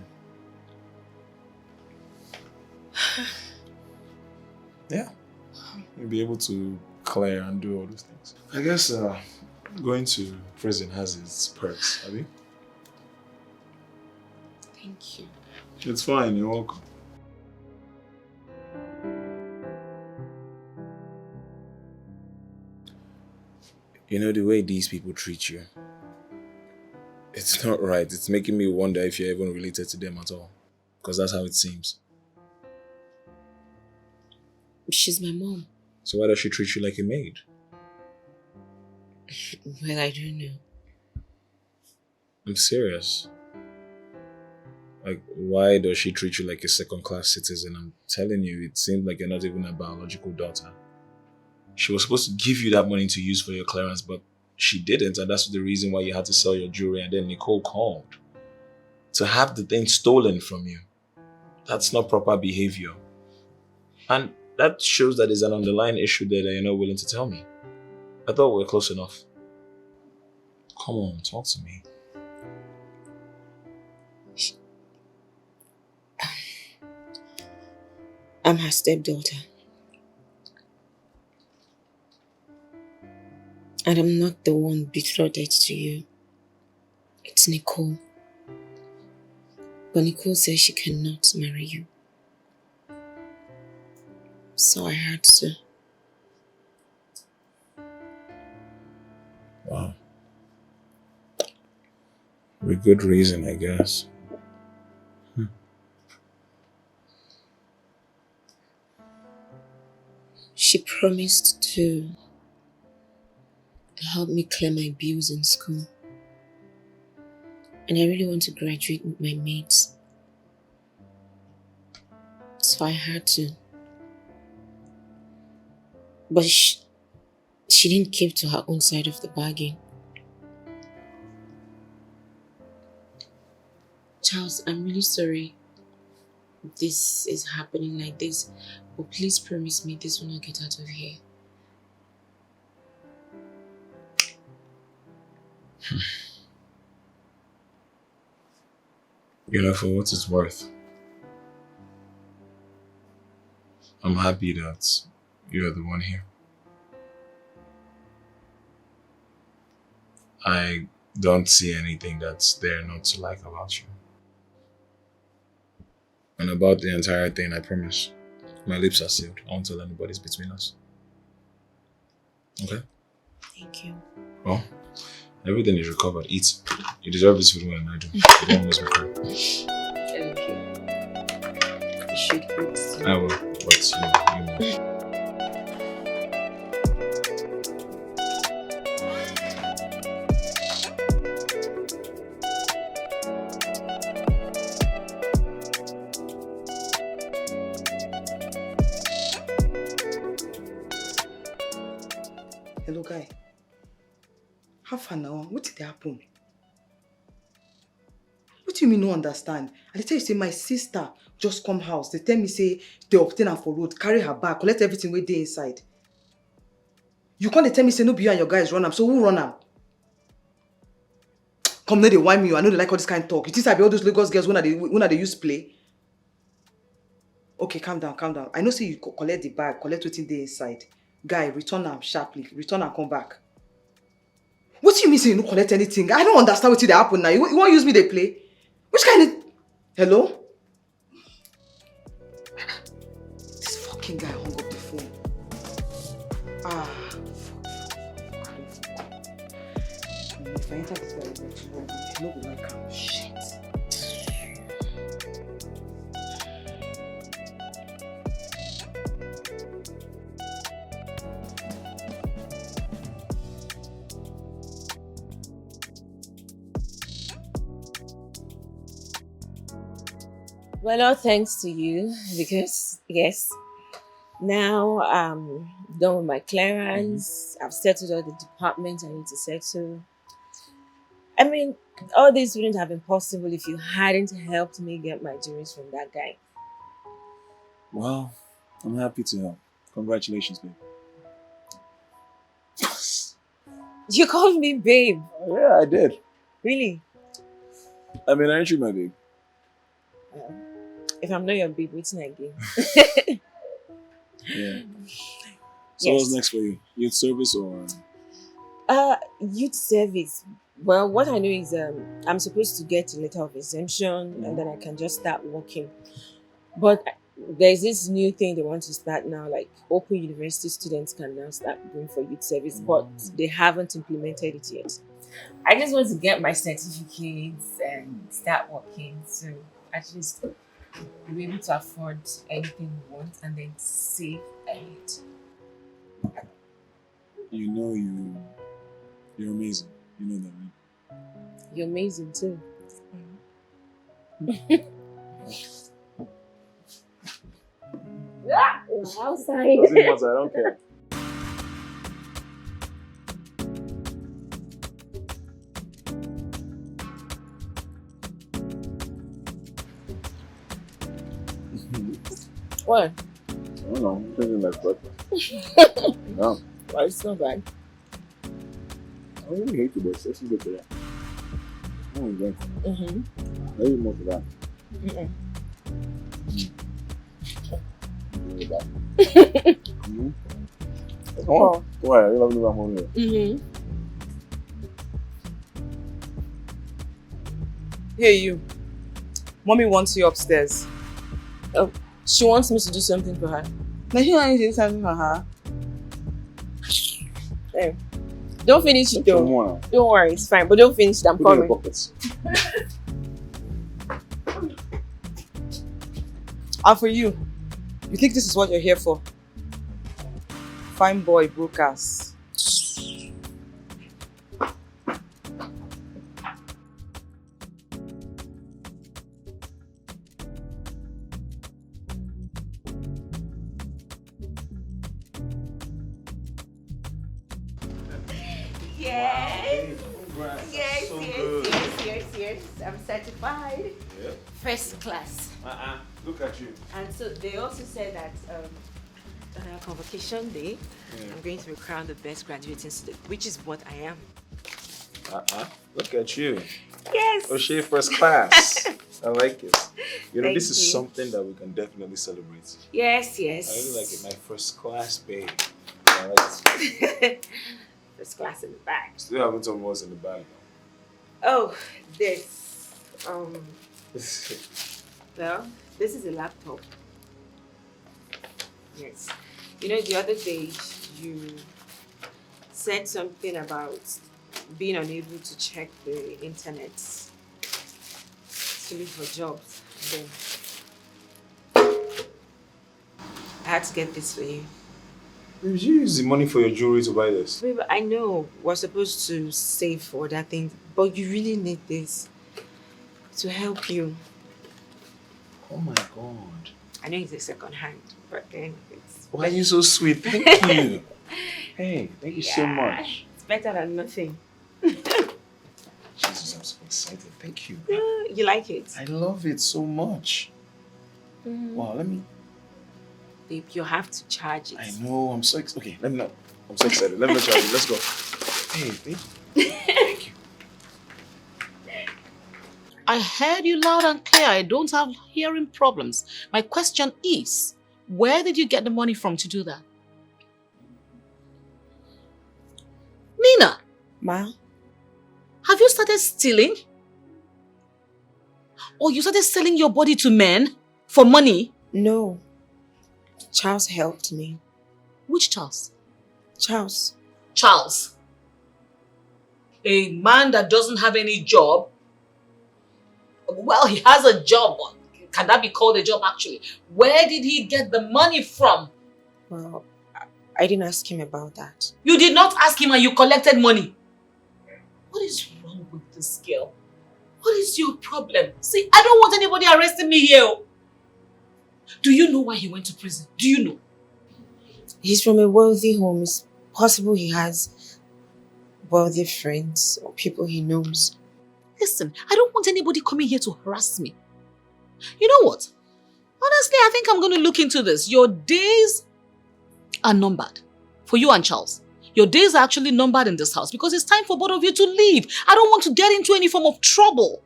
fine. Yeah. You'll be able to clear and do all those things. I guess going to prison has its perks, have you? Thank you. It's fine. You're welcome. You know, the way these people treat you, it's not right. It's making me wonder if you're even related to them at all. Because that's how it seems. She's my mom. So why does she treat you like a maid? Well, I don't know. I'm serious. Like, why does she treat you like a second-class citizen? I'm telling you, it seems like you're not even a biological daughter. She was supposed to give you that money to use for your clearance, but she didn't, and that's the reason why you had to sell your jewelry, and then Nicole called to have the thing stolen from you. That's not proper behavior. And that shows that there's an underlying issue there that you're not willing to tell me. I thought we were close enough. Come on, talk to me. I'm her stepdaughter. And I'm not the one betrothed to you. It's Nicole. But Nicole says she cannot marry you. So I had to. Wow. With good reason, I guess. She promised to help me clear my bills in school. And I really want to graduate with my mates. So I had to. But she didn't keep to her own side of the bargain. Charles, I'm really sorry this is happening like this. But please promise me this will not get out of here. You know, for what it's worth, I'm happy that you're the one here. I don't see anything that's there not to like about you. And about the entire thing, I promise, my lips are sealed. I won't tell anybody's between us. Okay? Thank you. Well, everything is recovered. Eat. You deserve this food more than I do. You don't always regret. Thank you. You should eat. I will. But you know. Hello, guy. How far now? What did happen? What do you mean no understand? I tell you, say my sister just come house. They tell me say they obtain her for road, carry her back, collect everything wey dey inside. You can't tell me say no be you and your guys run am. So who run am? Come, no, they whine me. I know they like all this kind of talk. You think I be all those Lagos girls when they use play? Okay, calm down, calm down. I know say you collect the bag, collect wetin dey inside. Guy, return am sharply. Return and come back. What do you mean say you no collect anything? I don't understand wetin dey happen now. You wan use me dey play? Which kind of... Hello? This fucking guy hung up the phone. Ah, fuck. If I enter this guy, it's wrong. I no go like am. Shit. Well, all thanks to you, because yes, now I'm done with my clearance. I've settled all the departments I need to settle. I mean, all this wouldn't have been possible if you hadn't helped me get my jewelries from that guy. Well, I'm happy to help. Congratulations, babe. You called me babe. Yeah, I did. Really? I mean, aren't you my babe? If I'm not your babe, what's again? Yeah. So what's next for you? Youth service or? Youth service. Well, what I know is I'm supposed to get a letter of exemption and then I can just start working. But there's this new thing they want to start now, like open university students can now start going for youth service, but they haven't implemented it yet. I just want to get my certificates and start working, so at least we'll be able to afford anything we want and then save ahead. You know you're amazing. You know that, right? You're amazing too. Outside. Doesn't matter, I don't care. What? I don't know. I'm thinking like breakfast. Yeah. Well, it's not bad. I really hate you, but it's good today. I don't drink. Mm-hmm. I eat most of that. Mm-mm. Really bad. Mm-hmm. Oh, why? You love me back home here. Mm-hmm. Hey, you. Mommy wants you upstairs. Oh, she wants me to do something for her. Now, you want to do something for her? Hey, don't finish it though. Some more now. Don't worry, it's fine. But don't finish it. I'm Put it in coming. your pockets. And for you, you think this is what you're here for? Fine boy, broke ass. Yes. Congrats. Yes, So yes, good. yes. I'm certified. Yeah. First class. Look at you. And so they also said that on our convocation day, I'm going to be crowned the best graduating student, which is what I am. Look at you. Yes. O'Shea first class. I like it. You know, Thank this is you. something that we can definitely celebrate. Yes. I really like it. My first class, babe. I like it. First class in the back. Still haven't told me what's in the bag Oh, this. though. Well, this is a laptop. Yes. You know, the other day you said something about being unable to check the internet to look for jobs. Then I had to get this for you. Did you use the money for your jewelry to buy this? Babe, I know we're supposed to save for that thing, but you really need this to help you. Oh my god. I know it's a second hand, but then it's Why are you so sweet? Thank you. Hey, thank you so much. It's better than nothing. Jesus, I'm so excited. Thank you. You like it? I love it so much. Wow, let me. Babe, you have to charge it. I know, I'm so excited. Okay, let me know. I'm so excited. Let me know, Charlie. Let's go. Hey, babe. Thank you. I heard you loud and clear. I don't have hearing problems. My question is, where did you get the money from to do that? Nina, Ma? have you started stealing? Or you started selling your body to men for money? No. Charles helped me. Which Charles? Charles. Charles. A man that doesn't have any job. Well, he has a job, but can that be called a job actually? Where did he get the money from? Well, I didn't ask him about that. You did not ask him and you collected money. What is wrong with this girl? What is your problem? See, I don't want anybody arresting me here. Do you know why he went to prison? Do you know? He's from a wealthy home. It's possible he has wealthy friends or people he knows. Listen, I don't want anybody coming here to harass me. You know what? Honestly, I think I'm going to look into this. Your days are numbered for you and Charles. Your days are actually numbered in this house because it's time for both of you to leave. I don't want to get into any form of trouble.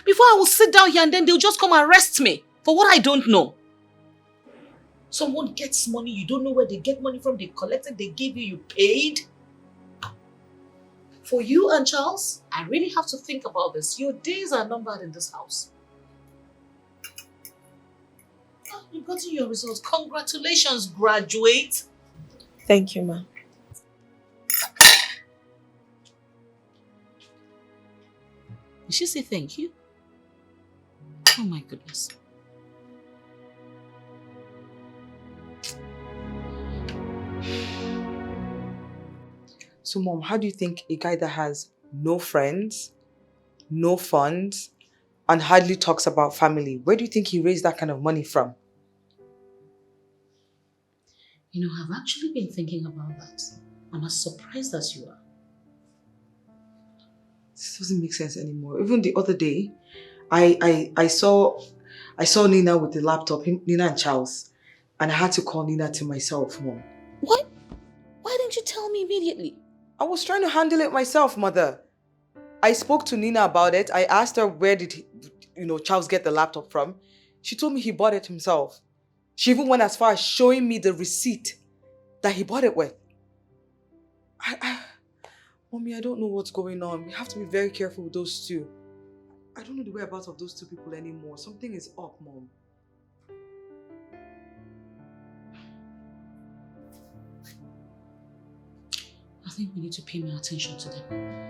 Before I will sit down here and then they'll just come and arrest me for what I don't know. Someone gets money, you don't know where they get money from, they collected, they gave you, you paid. For you and Charles, I really have to think about this. Your days are numbered in this house. Oh, you've gotten your results. Congratulations, graduate. Thank you, Ma. Did she say thank you? Oh my goodness. So, Mom, how do you think a guy that has no friends, no funds, and hardly talks about family, where do you think he raised that kind of money from? You know, I've actually been thinking about that. I'm as surprised as you are. This doesn't make sense anymore. Even the other day, I saw Nina with the laptop, Nina and Charles. And I had to call Nina to myself, Mom. What? Why didn't you tell me immediately? I was trying to handle it myself, Mother. I spoke to Nina about it. I asked her where did Charles get the laptop from. She told me he bought it himself. She even went as far as showing me the receipt that he bought it with. Mommy, I don't know what's going on. We have to be very careful with those two. I don't know the whereabouts of those two people anymore. Something is up, Mom. I think we need to pay more attention to them.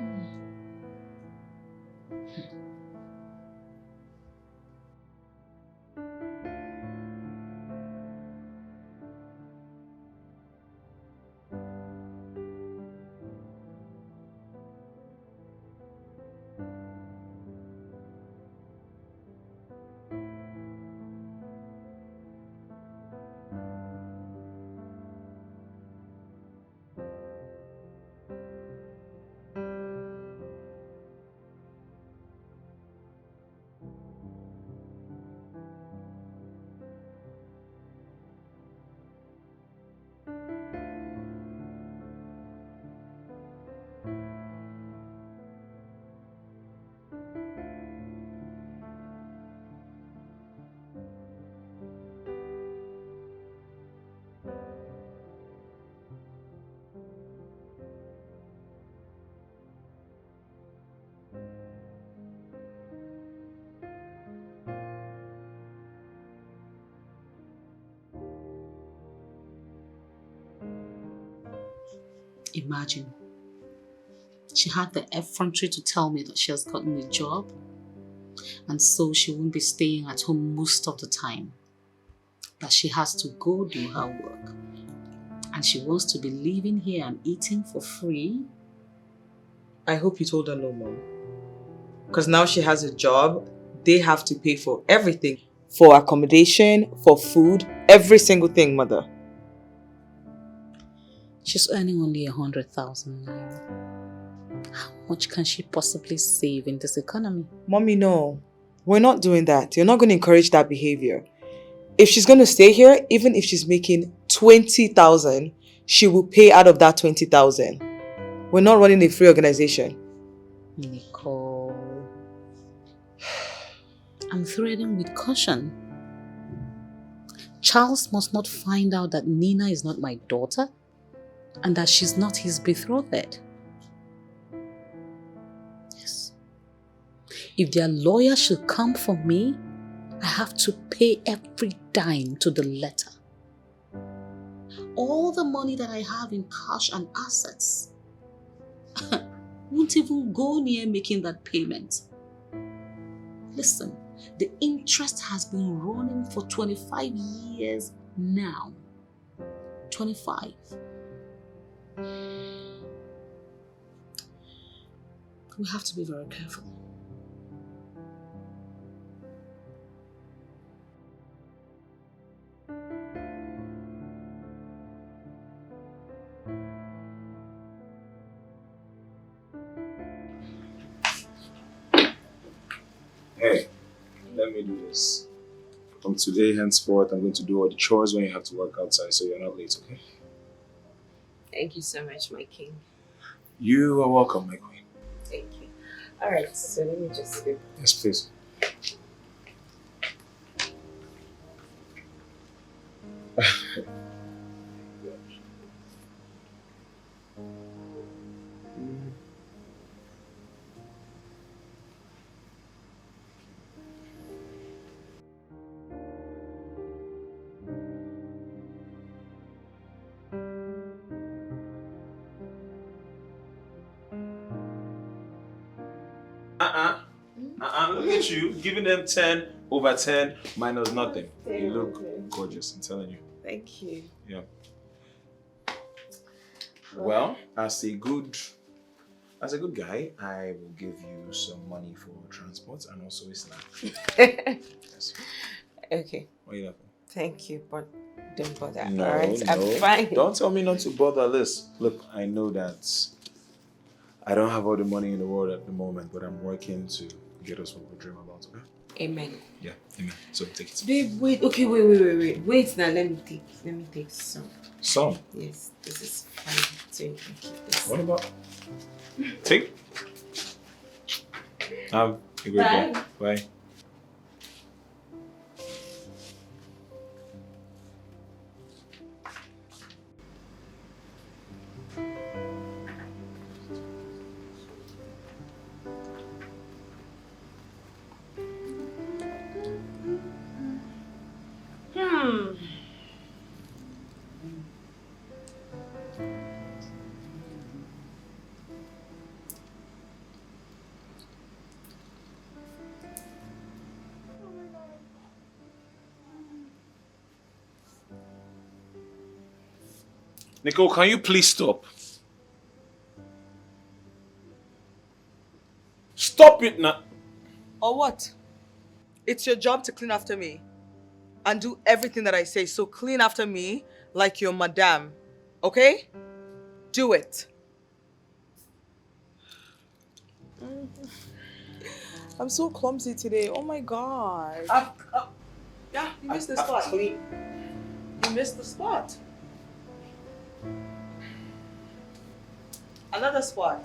Imagine. She had the effrontery to tell me that she has gotten a job and so she won't be staying at home most of the time. That she has to go do her work. And she wants to be living here and eating for free. I hope you told her no, Mom. Because now she has a job, they have to pay for everything. For accommodation, for food, every single thing, Mother. She's earning only 100,000 naira. How much can she possibly save in this economy? Mommy, no. We're not doing that. You're not going to encourage that behavior. If she's going to stay here, even if she's making 20,000, she will pay out of that 20,000. We're not running a free organization. Nicole, I'm threading with caution. Charles must not find out that Nina is not my daughter and that she's not his betrothed. Yes. If their lawyer should come for me, I have to pay every dime to the letter. All the money that I have in cash and assets won't even go near making that payment. Listen, the interest has been running for 25 years now. 25. We have to be very careful. Hey, let me do this. From today henceforth, I'm going to do all the chores when you have to work outside so you're not late, okay? Thank you so much, my king. You are welcome, my queen. Thank you. Alright, so let me just sleep. Yes, please. Look at you, giving them 10 over 10 minus nothing. You look gorgeous, I'm telling you. Thank you. Yeah. Well, as a good guy, I will give you some money for transport and also a snack. Yes. Okay. What are you laughing? Thank you, but don't bother. No, Alright, no. I'm fine. Don't tell me not to bother, Liz. Look, I know that I don't have all the money in the world at the moment, but I'm working to get us what we dream about, okay? Amen. Yeah, amen. So take it. Babe, wait. Okay, wait. Wait now, let me take some. Some? Yes, this is fine. So you can keep this. What about? Take. Have a great Bye. day. Bye. Nicole, can you please stop? Stop it now. Or what? It's your job to clean after me and do everything that I say. So clean after me like your madam. Okay? Do it. I'm so clumsy today. Oh my god. Yeah, you missed the spot. You missed the spot. Another spot.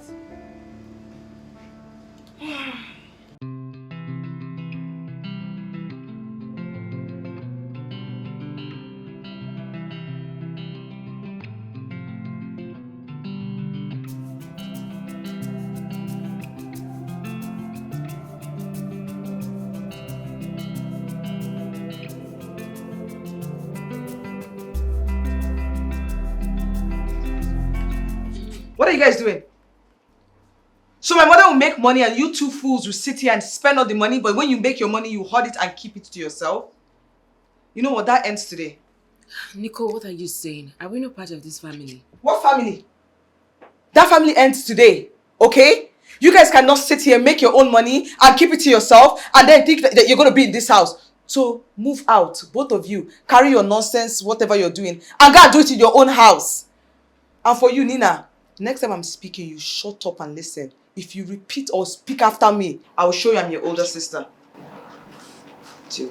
What are you guys doing? So my mother will make money and you two fools will sit here and spend all the money, but when you make your money, you hoard it and keep it to yourself? You know what? That ends today. Nicole, what are you saying? Are we not part of this family? What family? That family ends today, okay? You guys cannot sit here, make your own money and keep it to yourself and then think that you're going to be in this house. So move out, both of you. Carry your nonsense, whatever you're doing, and go and do it in your own house. And for you, Nina, next time I'm speaking, you shut up and listen. If you repeat or speak after me, I will show you I'm your older sister. What's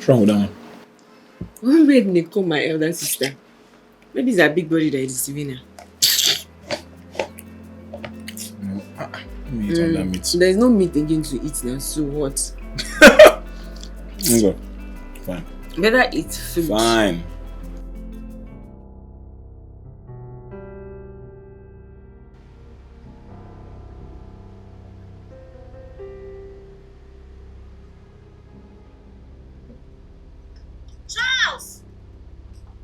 wrong with that one? Who made Nicole my elder sister? Maybe it's a big body that is deceiving her. No, let me eat on that meat. There's no meat again to eat now, so what? Okay. Fine. Better eat food. Fine. Charles!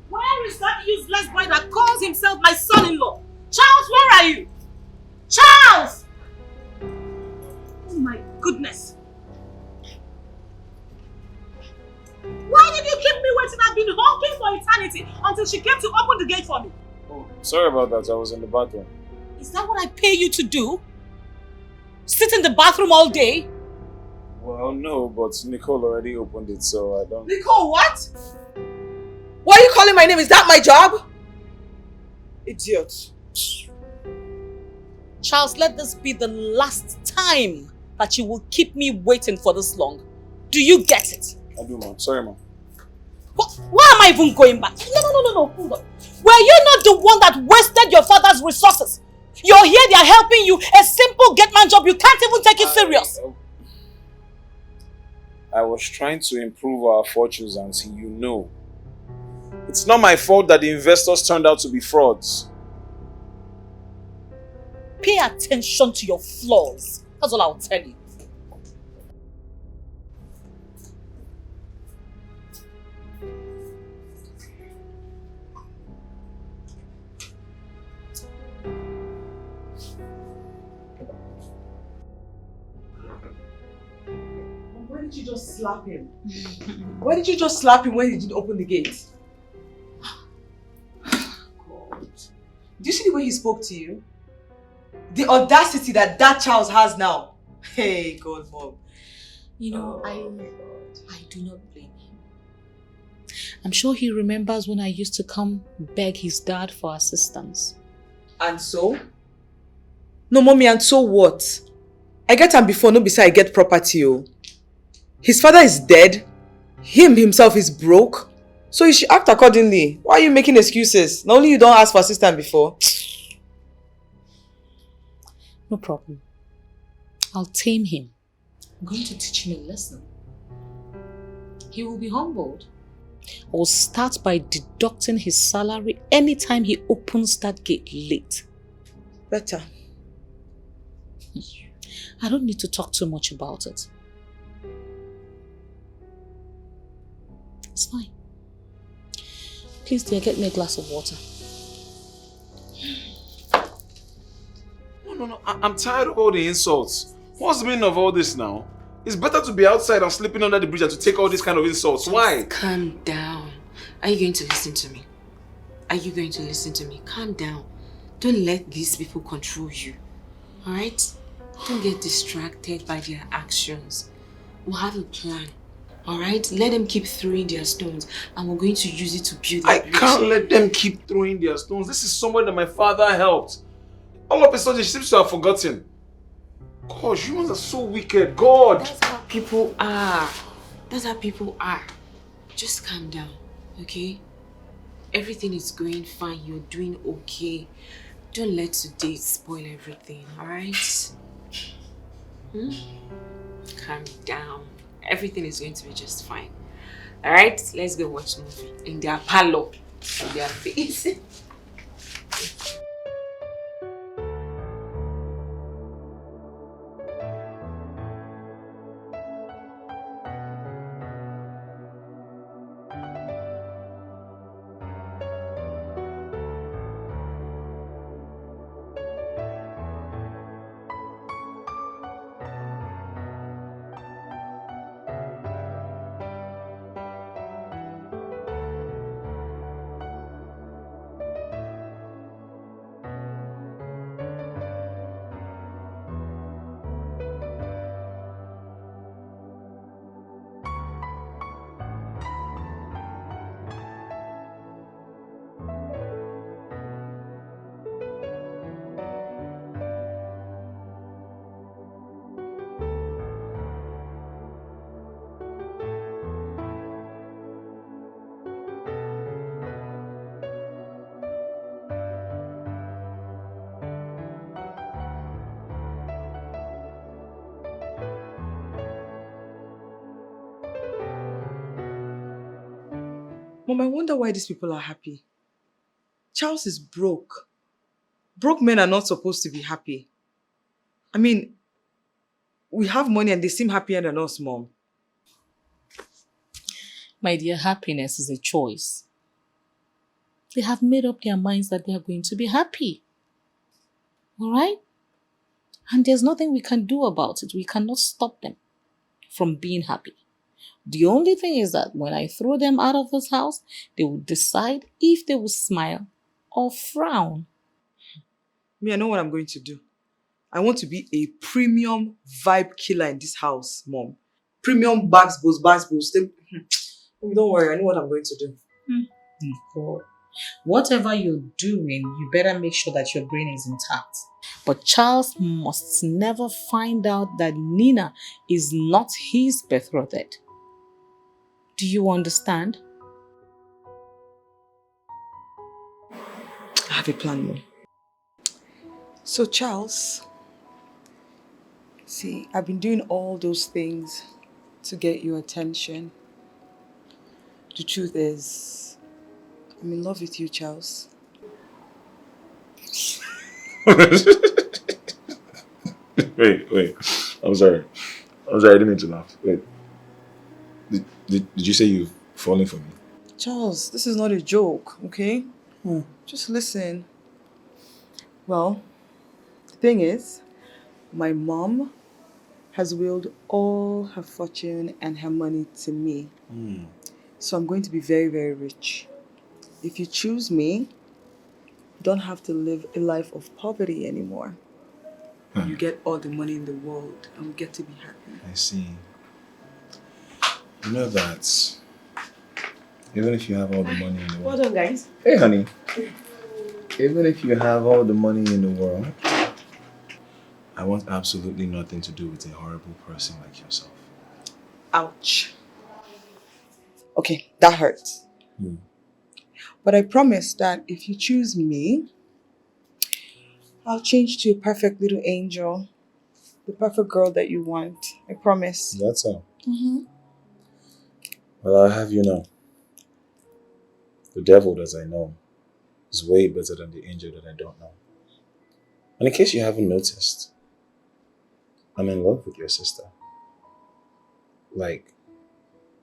Where is that useless boy that calls himself my son-in-law? Charles, where are you? Charles! Oh my goodness. Why did you keep me waiting? I've been honking for eternity until she came to open the gate for me. Oh, sorry about that. I was in the bathroom. Is that what I pay you to do? Sit in the bathroom all day? Well, no, but Nicole already opened it, so I don't... Nicole, what? Why are you calling my name? Is that my job? Idiot. Charles, let this be the last time that you will keep me waiting for this long. Do you get it? I do, Mom. Sorry, Mom. Why am I even going back? No, hold on. Were you not the one that wasted your father's resources? You're here, they're helping you. A simple get-man job, you can't even take it serious. I was trying to improve our fortunes, Auntie, you know. It's not my fault that the investors turned out to be frauds. Pay attention to your flaws. That's all I'll tell you. Why did you just slap him? Why did you just slap him when he didn't open the gate? God. Do you see the way he spoke to you? The audacity that Charles has now. Hey, God, Mom. You know, I do not blame him. I'm sure he remembers when I used to come beg his dad for assistance. And so? No, Mommy, and so what? I get him before, no beside I get property. Oh. His father is dead. Him himself is broke. So you should act accordingly. Why are you making excuses? Not only you don't ask for assistance before. No problem. I'll tame him. I'm going to teach him a lesson. He will be humbled. I will start by deducting his salary anytime he opens that gate late. Better. I don't need to talk too much about it. It's fine. Please, dear, get me a glass of water. No. I'm tired of all the insults. What's the meaning of all this now? It's better to be outside and sleeping under the bridge than to take all these kind of insults. Why? Calm down. Are you going to listen to me? Are you going to listen to me? Calm down. Don't let these people control you. Alright? Don't get distracted by their actions. We'll have a plan. Alright? Let them keep throwing their stones and we're going to use it to build I that bridge. can't let them keep throwing their stones. This is someone that my father helped. All of a sudden, she seems to have forgotten. Gosh, humans are so wicked. God! That's how people are. That's how people are. Just calm down, okay? Everything is going fine. You're doing okay. Don't let today spoil everything, alright? Calm down. Everything is going to be just fine. Alright? Let's go watch movie. In their parlor. In their face. Mom, I wonder why these people are happy. Charles is broke. Broke men are not supposed to be happy. I mean, we have money and they seem happier than us, Mom. My dear, happiness is a choice. They have made up their minds that they are going to be happy. Alright? And there's nothing we can do about it. We cannot stop them from being happy. The only thing is that when I throw them out of this house, they will decide if they will smile or frown. Me, I know what I'm going to do. I want to be a premium vibe killer in this house, Mom. Premium bags, boost. Don't worry, I know what I'm going to do. God. Whatever you're doing, you better make sure that your brain is intact. But Charles must never find out that Nina is not his betrothed. Do you understand? I have a plan, Mom. So, Charles, see, I've been doing all those things to get your attention. The truth is, I'm in love with you, Charles. Wait. I'm sorry. I didn't mean to laugh. Wait. Did you say you've fallen for me? Charles, this is not a joke, okay? Just listen. Well, the thing is, my mom has willed all her fortune and her money to me. So I'm going to be very, very rich. If you choose me, you don't have to live a life of poverty anymore. You get all the money in the world and we get to be happy. I see. You know that even if you have all the money in the world... Well done, guys. Hey, honey. Even if you have all the money in the world, I I want absolutely nothing to do with a horrible person like yourself. Ouch. Okay, that hurts. Hmm. But I promise that if you choose me, I'll change to a perfect little angel. The perfect girl that you want. I promise. That's all. Mm-hmm. Well, I have you know. The devil that I know is way better than the angel that I don't know. And in case you haven't noticed, I'm in love with your sister. Like,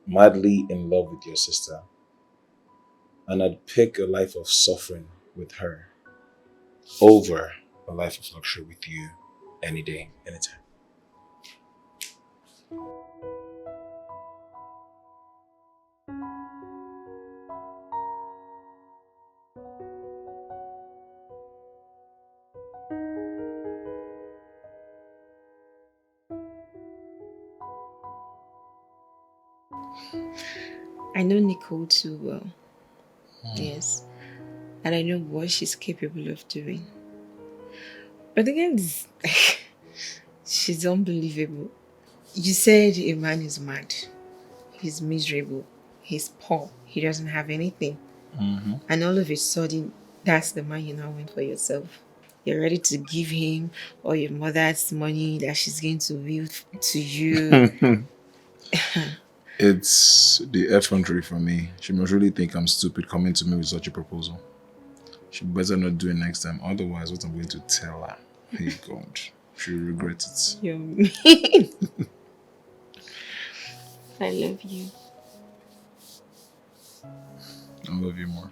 madly in love with your sister. And I'd pick a life of suffering with her over a life of luxury with you any day, anytime. I know Nicole too well. Yes. And I know what she's capable of doing. But again, she's unbelievable. You said a man is mad. He's miserable. He's poor. He doesn't have anything. And all of a sudden, that's the man you now want for yourself. You're ready to give him or your mother's money that she's going to give to you. It's the effrontery for me. She must really think I'm stupid coming to me with such a proposal. She better not do it next time. Otherwise, what I'm going to tell her, hey God, she'll regret it. You're mean. I love you. I love you more.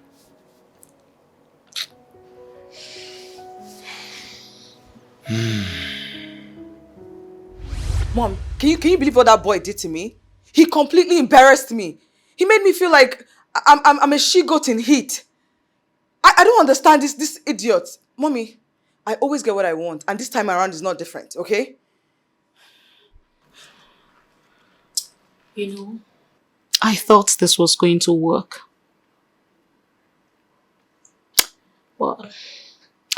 Mom, can you believe what that boy did to me? He completely embarrassed me. He made me feel like I'm a she-goat in heat. I don't understand this idiot. Mommy, I always get what I want, and this time around is not different, okay? You know, I thought this was going to work. But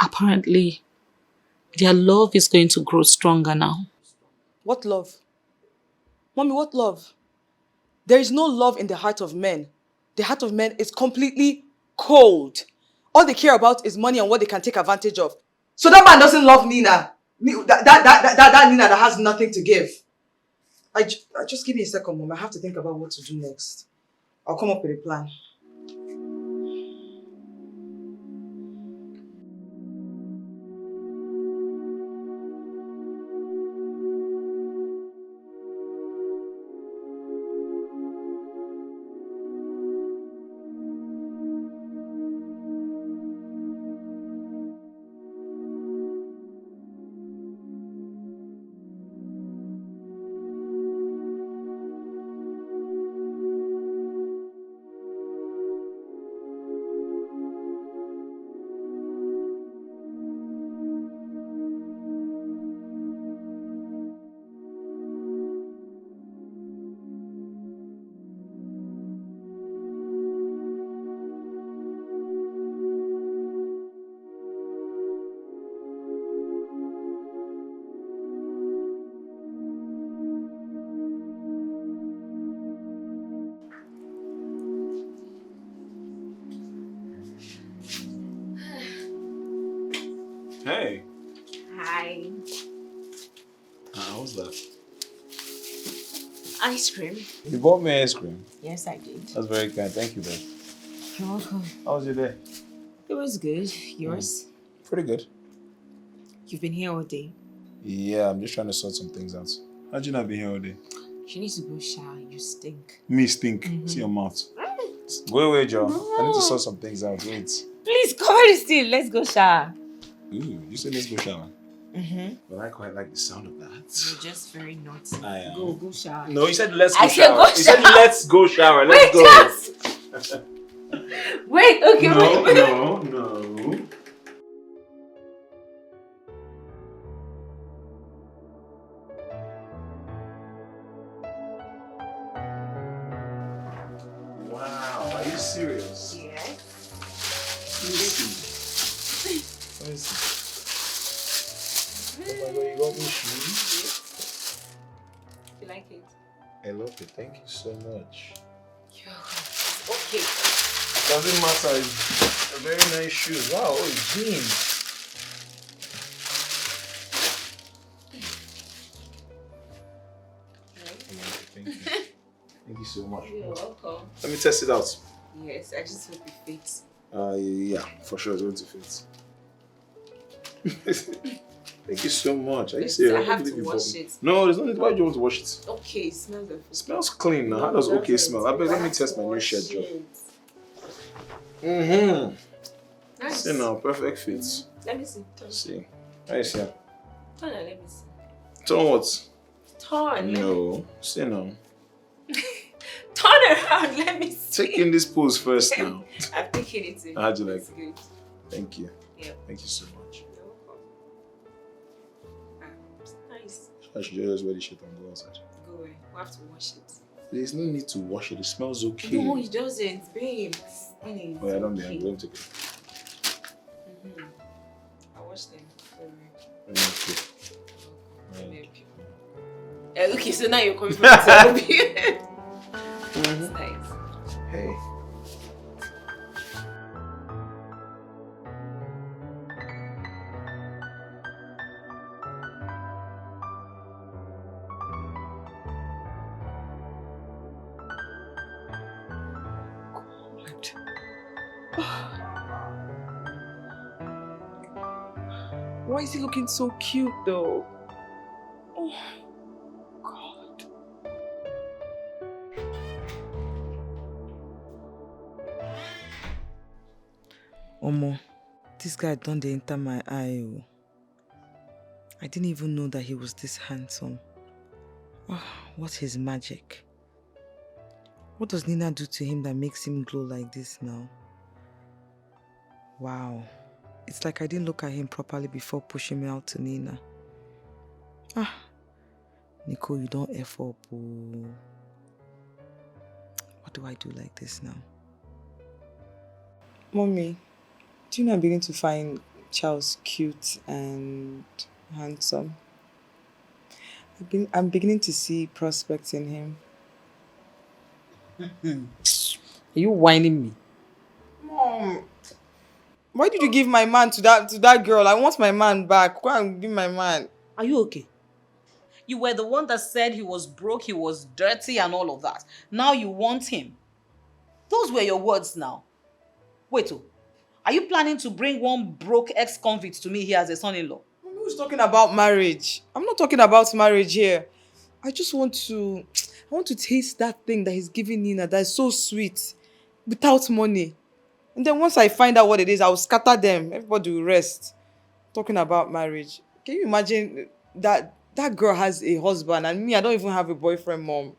apparently, their love is going to grow stronger now. What love? Mommy, what love? There is no love in the heart of men. The heart of men is completely cold. All they care about is money and what they can take advantage of. So that man doesn't love Nina. That Nina that has nothing to give. Just give me a second, Mom. I have to think about what to do next. I'll come up with a plan. Hey. Hi. How's that? Ice cream. You bought me ice cream. Yes, I did. That's very kind. Thank you, babe. You're welcome. How was your day? It was good. Yours? Pretty good. You've been here all day. Yeah, I'm just trying to sort some things out. How'd you not be here all day? You need to go shower. You stink. Me stink. See your mouth. Go away, Joe. I need to sort some things out. Wait. Please cover the still. Let's go shower. Ooh, you said let's go shower. But I quite like the sound of that. You're just very naughty. I am. Go shower. No, you said let's go I said shower. go You said shower. let's go shower. Let's Wait, go. just. Wait, okay, wait. No. Wow, are you serious? Yes. Let me see. Oh my God, you got me You like it? I love it. Thank you so much. You're okay. Doesn't matter. It's a very nice shoes. Wow, oh, jeans. Thank you. Thank you so much. You're welcome. Let me test it out. Yes, I just hope it fits. Yeah, for sure it's going to fit. Thank you so much. Are you serious? I have to wash it. No, there's no need. Why do you want to wash it? Okay, it smells good. It smells clean now. How does okay smell? I bet let me test my new shirt job. Mm-hmm. Nice. See now, perfect fit. Let me see. See. Nice, yeah. Turn and let me see. Turn what? Turn. No. See now. Turn around. Let me see. Take in this pose first now. I'm taking it in. How'd you like it's it? Good. Thank you. Yeah. Thank you so much. You're welcome. It's nice. I should just wear the shirt and go outside. Go away. We'll have to wash it. There's no need to wash it. It smells okay. No, it doesn't, babe. Honey, Oh, yeah, don't be okay. angry. Don't take it. I washed them. Okay. Okay, so now you're coming from the therapy. It's nice. Hey. Why is he looking so cute though? Oh, God. Omo, this guy don't dey enter my eye. Oh. I didn't even know that he was this handsome. Oh, what's his magic? What does Nina do to him that makes him glow like this now? Wow. It's like I didn't look at him properly before pushing me out to Nina. Ah, Nico, you don't F up. Oh. What do I do like this now? Mommy, do you know I'm beginning to find Charles cute and handsome? I'm beginning to see prospects in him. Are you whining me? Mom, why did you give my man to that girl? I want my man back. Go and be my man. Are you okay? You were the one that said he was broke, he was dirty and all of that. Now you want him. Those were your words now. Wait, are you planning to bring one broke ex-convict to me here as a son-in-law? Who's talking about marriage? I'm not talking about marriage here. I just want to taste that thing that he's giving Nina that is so sweet without money. And then once I find out what it is, I'll scatter them. Everybody will rest. Talking about marriage. Can you imagine that girl has a husband and me, I don't even have a boyfriend, Mom.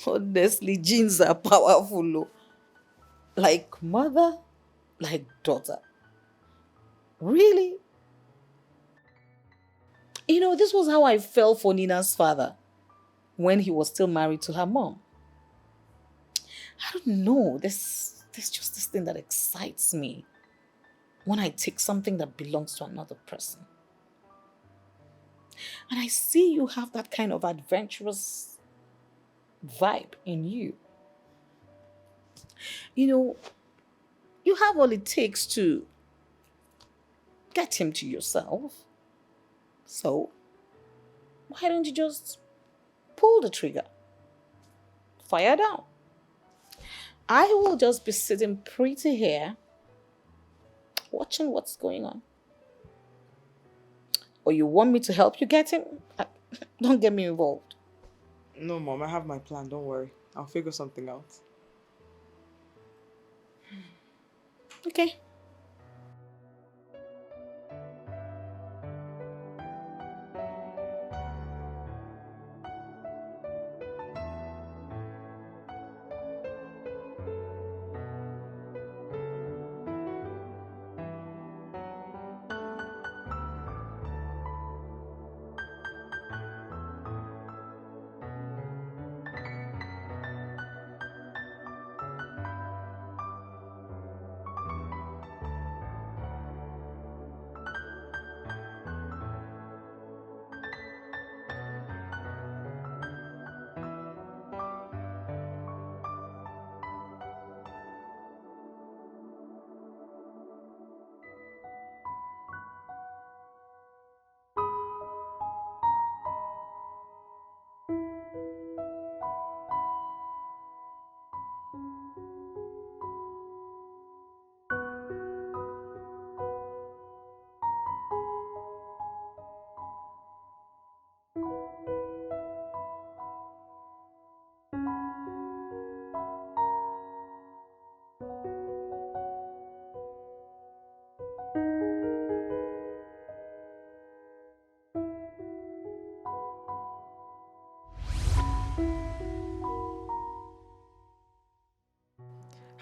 Honestly, genes are powerful. Like mother, like daughter. Really? You know, this was how I fell for Nina's father when he was still married to her mom. I don't know. There's just this thing that excites me when I take something that belongs to another person. And I see you have that kind of adventurous vibe in you. You know, you have all it takes to get him to yourself. So, why don't you just pull the trigger? Fire down. I will just be sitting pretty here, watching what's going on. Or you want me to help you get him? Don't get me involved. No, Mom, I have my plan. Don't worry. I'll figure something out. Okay.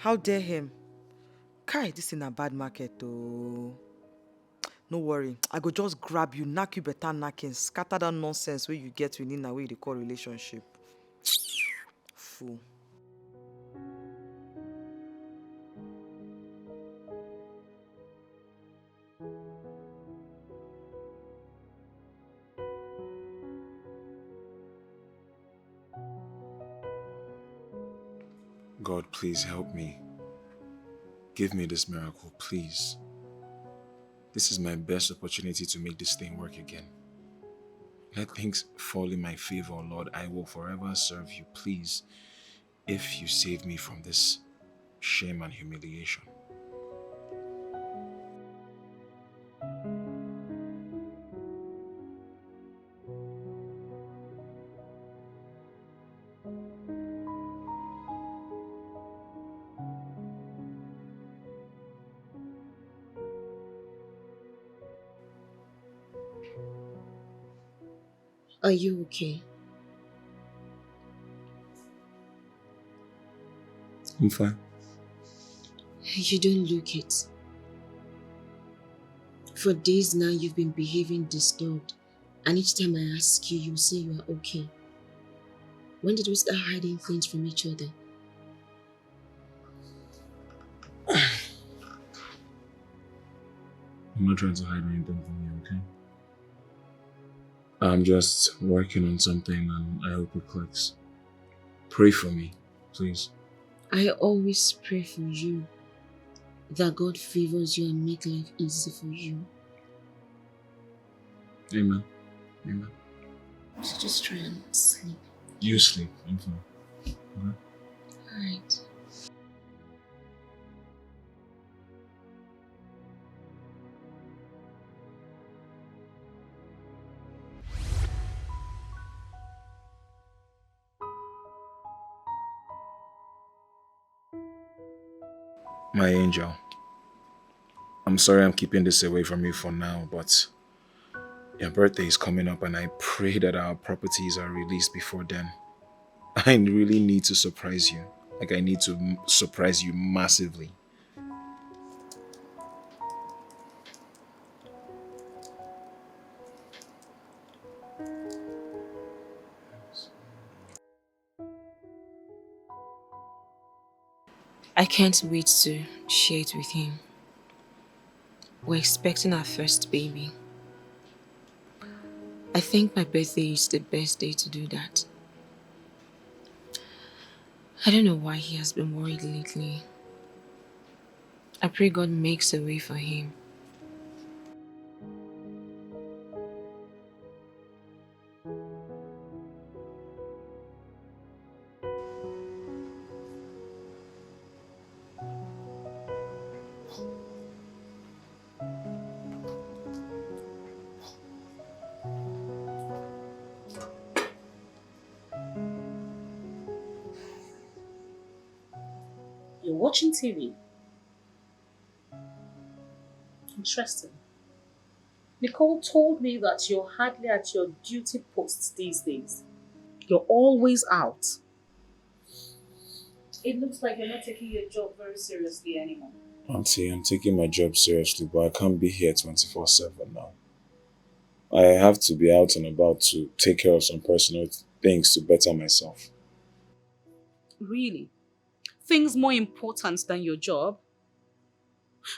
How dare him? Kai, this in a bad market though. No worry, I go just grab you, knock you better knocking, scatter that nonsense where you get within a way they call relationship. Fool. God, please help me. Give me this miracle, please. This is my best opportunity to make this thing work again. Let things fall in my favor, Lord. I will forever serve you, please. If you save me from this shame and humiliation. Are you okay? I'm fine. You don't look it. For days now, you've been behaving disturbed. And each time I ask you, you say you are okay. When did we start hiding things from each other? I'm not trying to hide anything from you, okay? I'm just working on something and I hope it clicks. Pray for me, please. I always pray for you, that God favors you and make life easy for you. Amen. Amen. So just try and sleep. You sleep. I'm fine. Okay? Alright. My angel, I'm sorry I'm keeping this away from you for now, but your birthday is coming up and I pray that our properties are released before then. I really need to surprise you. Like I need to surprise you massively. I can't wait to share it with him. We're expecting our first baby. I think my birthday is the best day to do that. I don't know why he has been worried lately. I pray God makes a way for him. You're watching TV. Interesting. Nicole told me that you're hardly at your duty posts these days. You're always out. It looks like you're not taking your job very seriously anymore. Auntie, I'm taking my job seriously, but I can't be here 24/7 now. I have to be out and about to take care of some personal things to better myself. Really? Things more important than your job?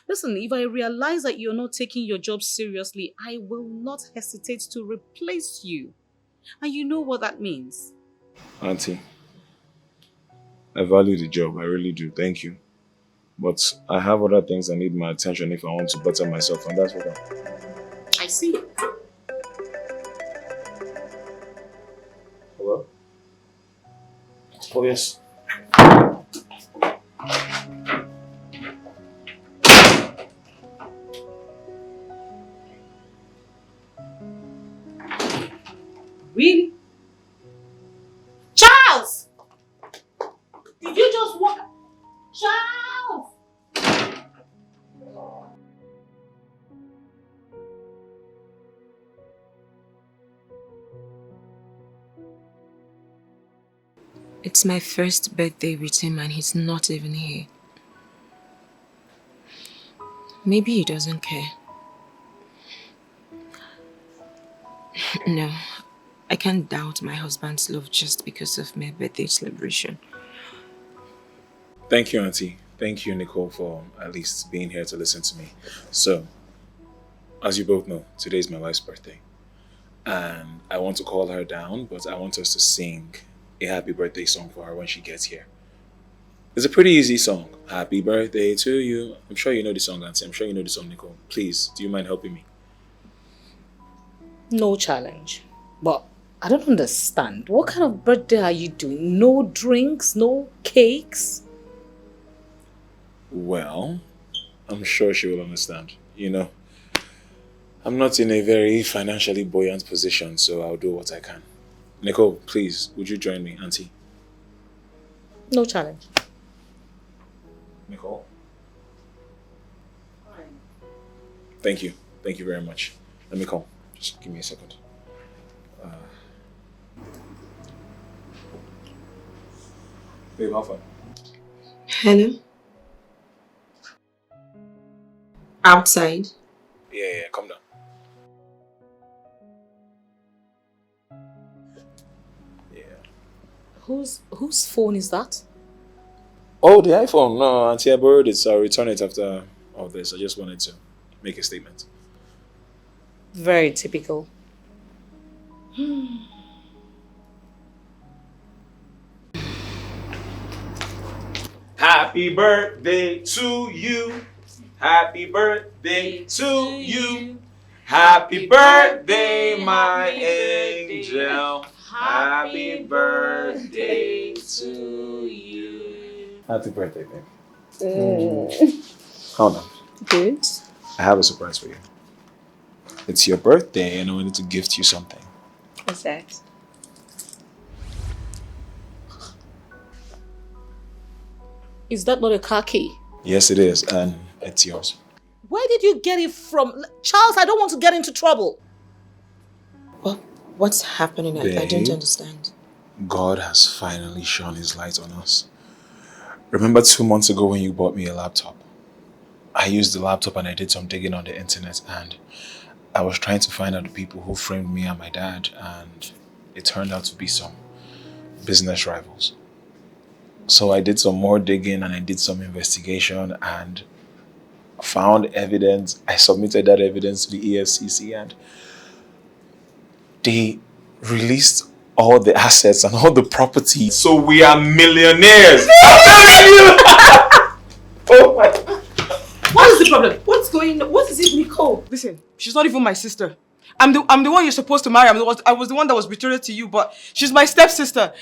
Listen, if I realize that you're not taking your job seriously, I will not hesitate to replace you. And you know what that means. Auntie, I value the job, I really do, thank you. But I have other things that need my attention if I want to better myself, and that's what I see. Hello? Oh, yes. Really? Charles! Did you just walk? Charles! It's my first birthday with him and he's not even here. Maybe he doesn't care. No, I can't doubt my husband's love just because of my birthday celebration. Thank you, Auntie. Thank you, Nicole, for at least being here to listen to me. So, as you both know, today is my wife's birthday. And I want to call her down, but I want us to sing a happy birthday song for her when she gets here. It's a pretty easy song. Happy birthday to you. I'm sure you know the song, Auntie. I'm sure you know the song, Nicole. Please, do you mind helping me? No challenge. But I don't understand. What kind of birthday are you doing? No drinks, no cakes? Well, I'm sure she will understand. You know, I'm not in a very financially buoyant position, so I'll do what I can. Nicole, please, would you join me, Auntie? No challenge. Nicole? Thank you. Thank you very much. Let me call. Just give me a second. Babe, how far? Hello? Outside? Yeah, calm down. Yeah. Whose phone is that? Oh, the iPhone. No, Auntie, I borrowed it, so I'll return it after all this. I just wanted to make a statement. Very typical. Happy birthday to you. Happy birthday to you. Happy birthday, my angel. Happy birthday to you. Happy birthday, babe. Hold on. Good. I have a surprise for you. It's your birthday and I wanted to gift you something. What's that? Is that not a car key? Yes, it is, and it's yours. Where did you get it from? Charles, I don't want to get into trouble. What's happening? I don't Babe. understand. God has finally shone his light on us. Remember 2 months ago when you bought me a laptop? I used the laptop and I did some digging on the internet and I was trying to find out the people who framed me and my dad, and it turned out to be some business rivals. So I did some more digging and I did some investigation and found evidence. I submitted that evidence to the EFCC and they released all the assets and all the property. So we are millionaires. I'm telling you. Oh my. What is the problem? What's going on? What is it, Nicole? Listen, she's not even my sister. I'm the one you're supposed to marry. I was the one that was betrothed to you, but she's my stepsister.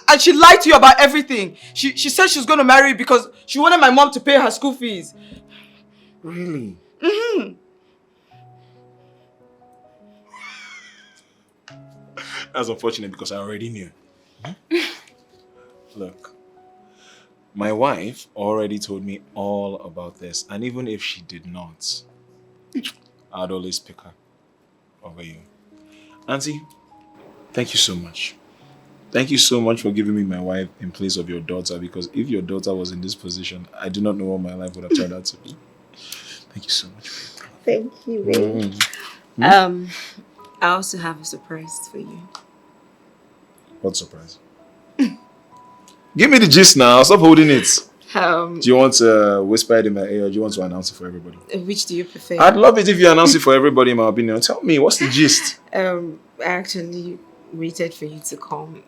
And she lied to you about everything. She said she was going to marry you because she wanted my mom to pay her school fees. Really? Mm-hmm. That's unfortunate because I already knew. Look, my wife already told me all about this, and even if she did not, I'd always pick her over you. Auntie, thank you so much. Thank you so much for giving me my wife in place of your daughter, because if your daughter was in this position, I do not know what my life would have turned out to be. Thank you so much. Thank you, babe. I also have a surprise for you. What surprise? Give me the gist now. Stop holding it. Do you want to whisper it in my ear or do you want to announce it for everybody? Which do you prefer? I'd love it if you announce it for everybody, in my opinion. Tell me, what's the gist? I actually waited for you to come.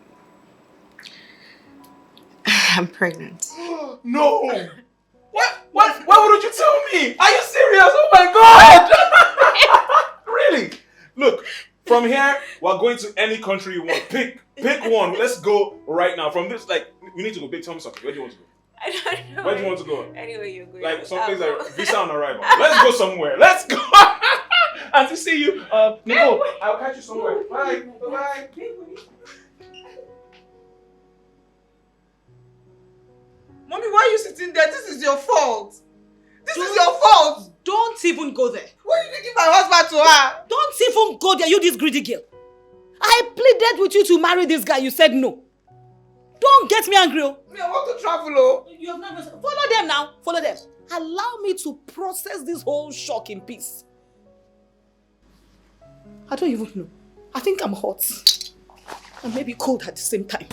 I'm pregnant. No! Why wouldn't you tell me? Are you serious? Oh my God! Really? Look, from here, we're going to any country you want. Pick one. Let's go right now. From this, like, we need to go. Big, tell me something. Where do you want to go? I don't know. Where do you want to go? Anyway, you're going. Like, some things like visa on arrival. Let's go somewhere. Let's go! And to see you, Nicole, I'll catch you somewhere. Bye. Bye-bye. Mommy, why are you sitting there? This is your fault. This is your fault. Don't even go there. Why did you give my husband to her? Don't even go there, you this greedy girl. I pleaded with you to marry this guy. You said no. Don't get me angry. Oh. Me, I want to travel, oh. You have never follow them now. Follow them. allow me to process this whole shock in peace. I don't even know. I think I'm hot. And maybe cold at the same time.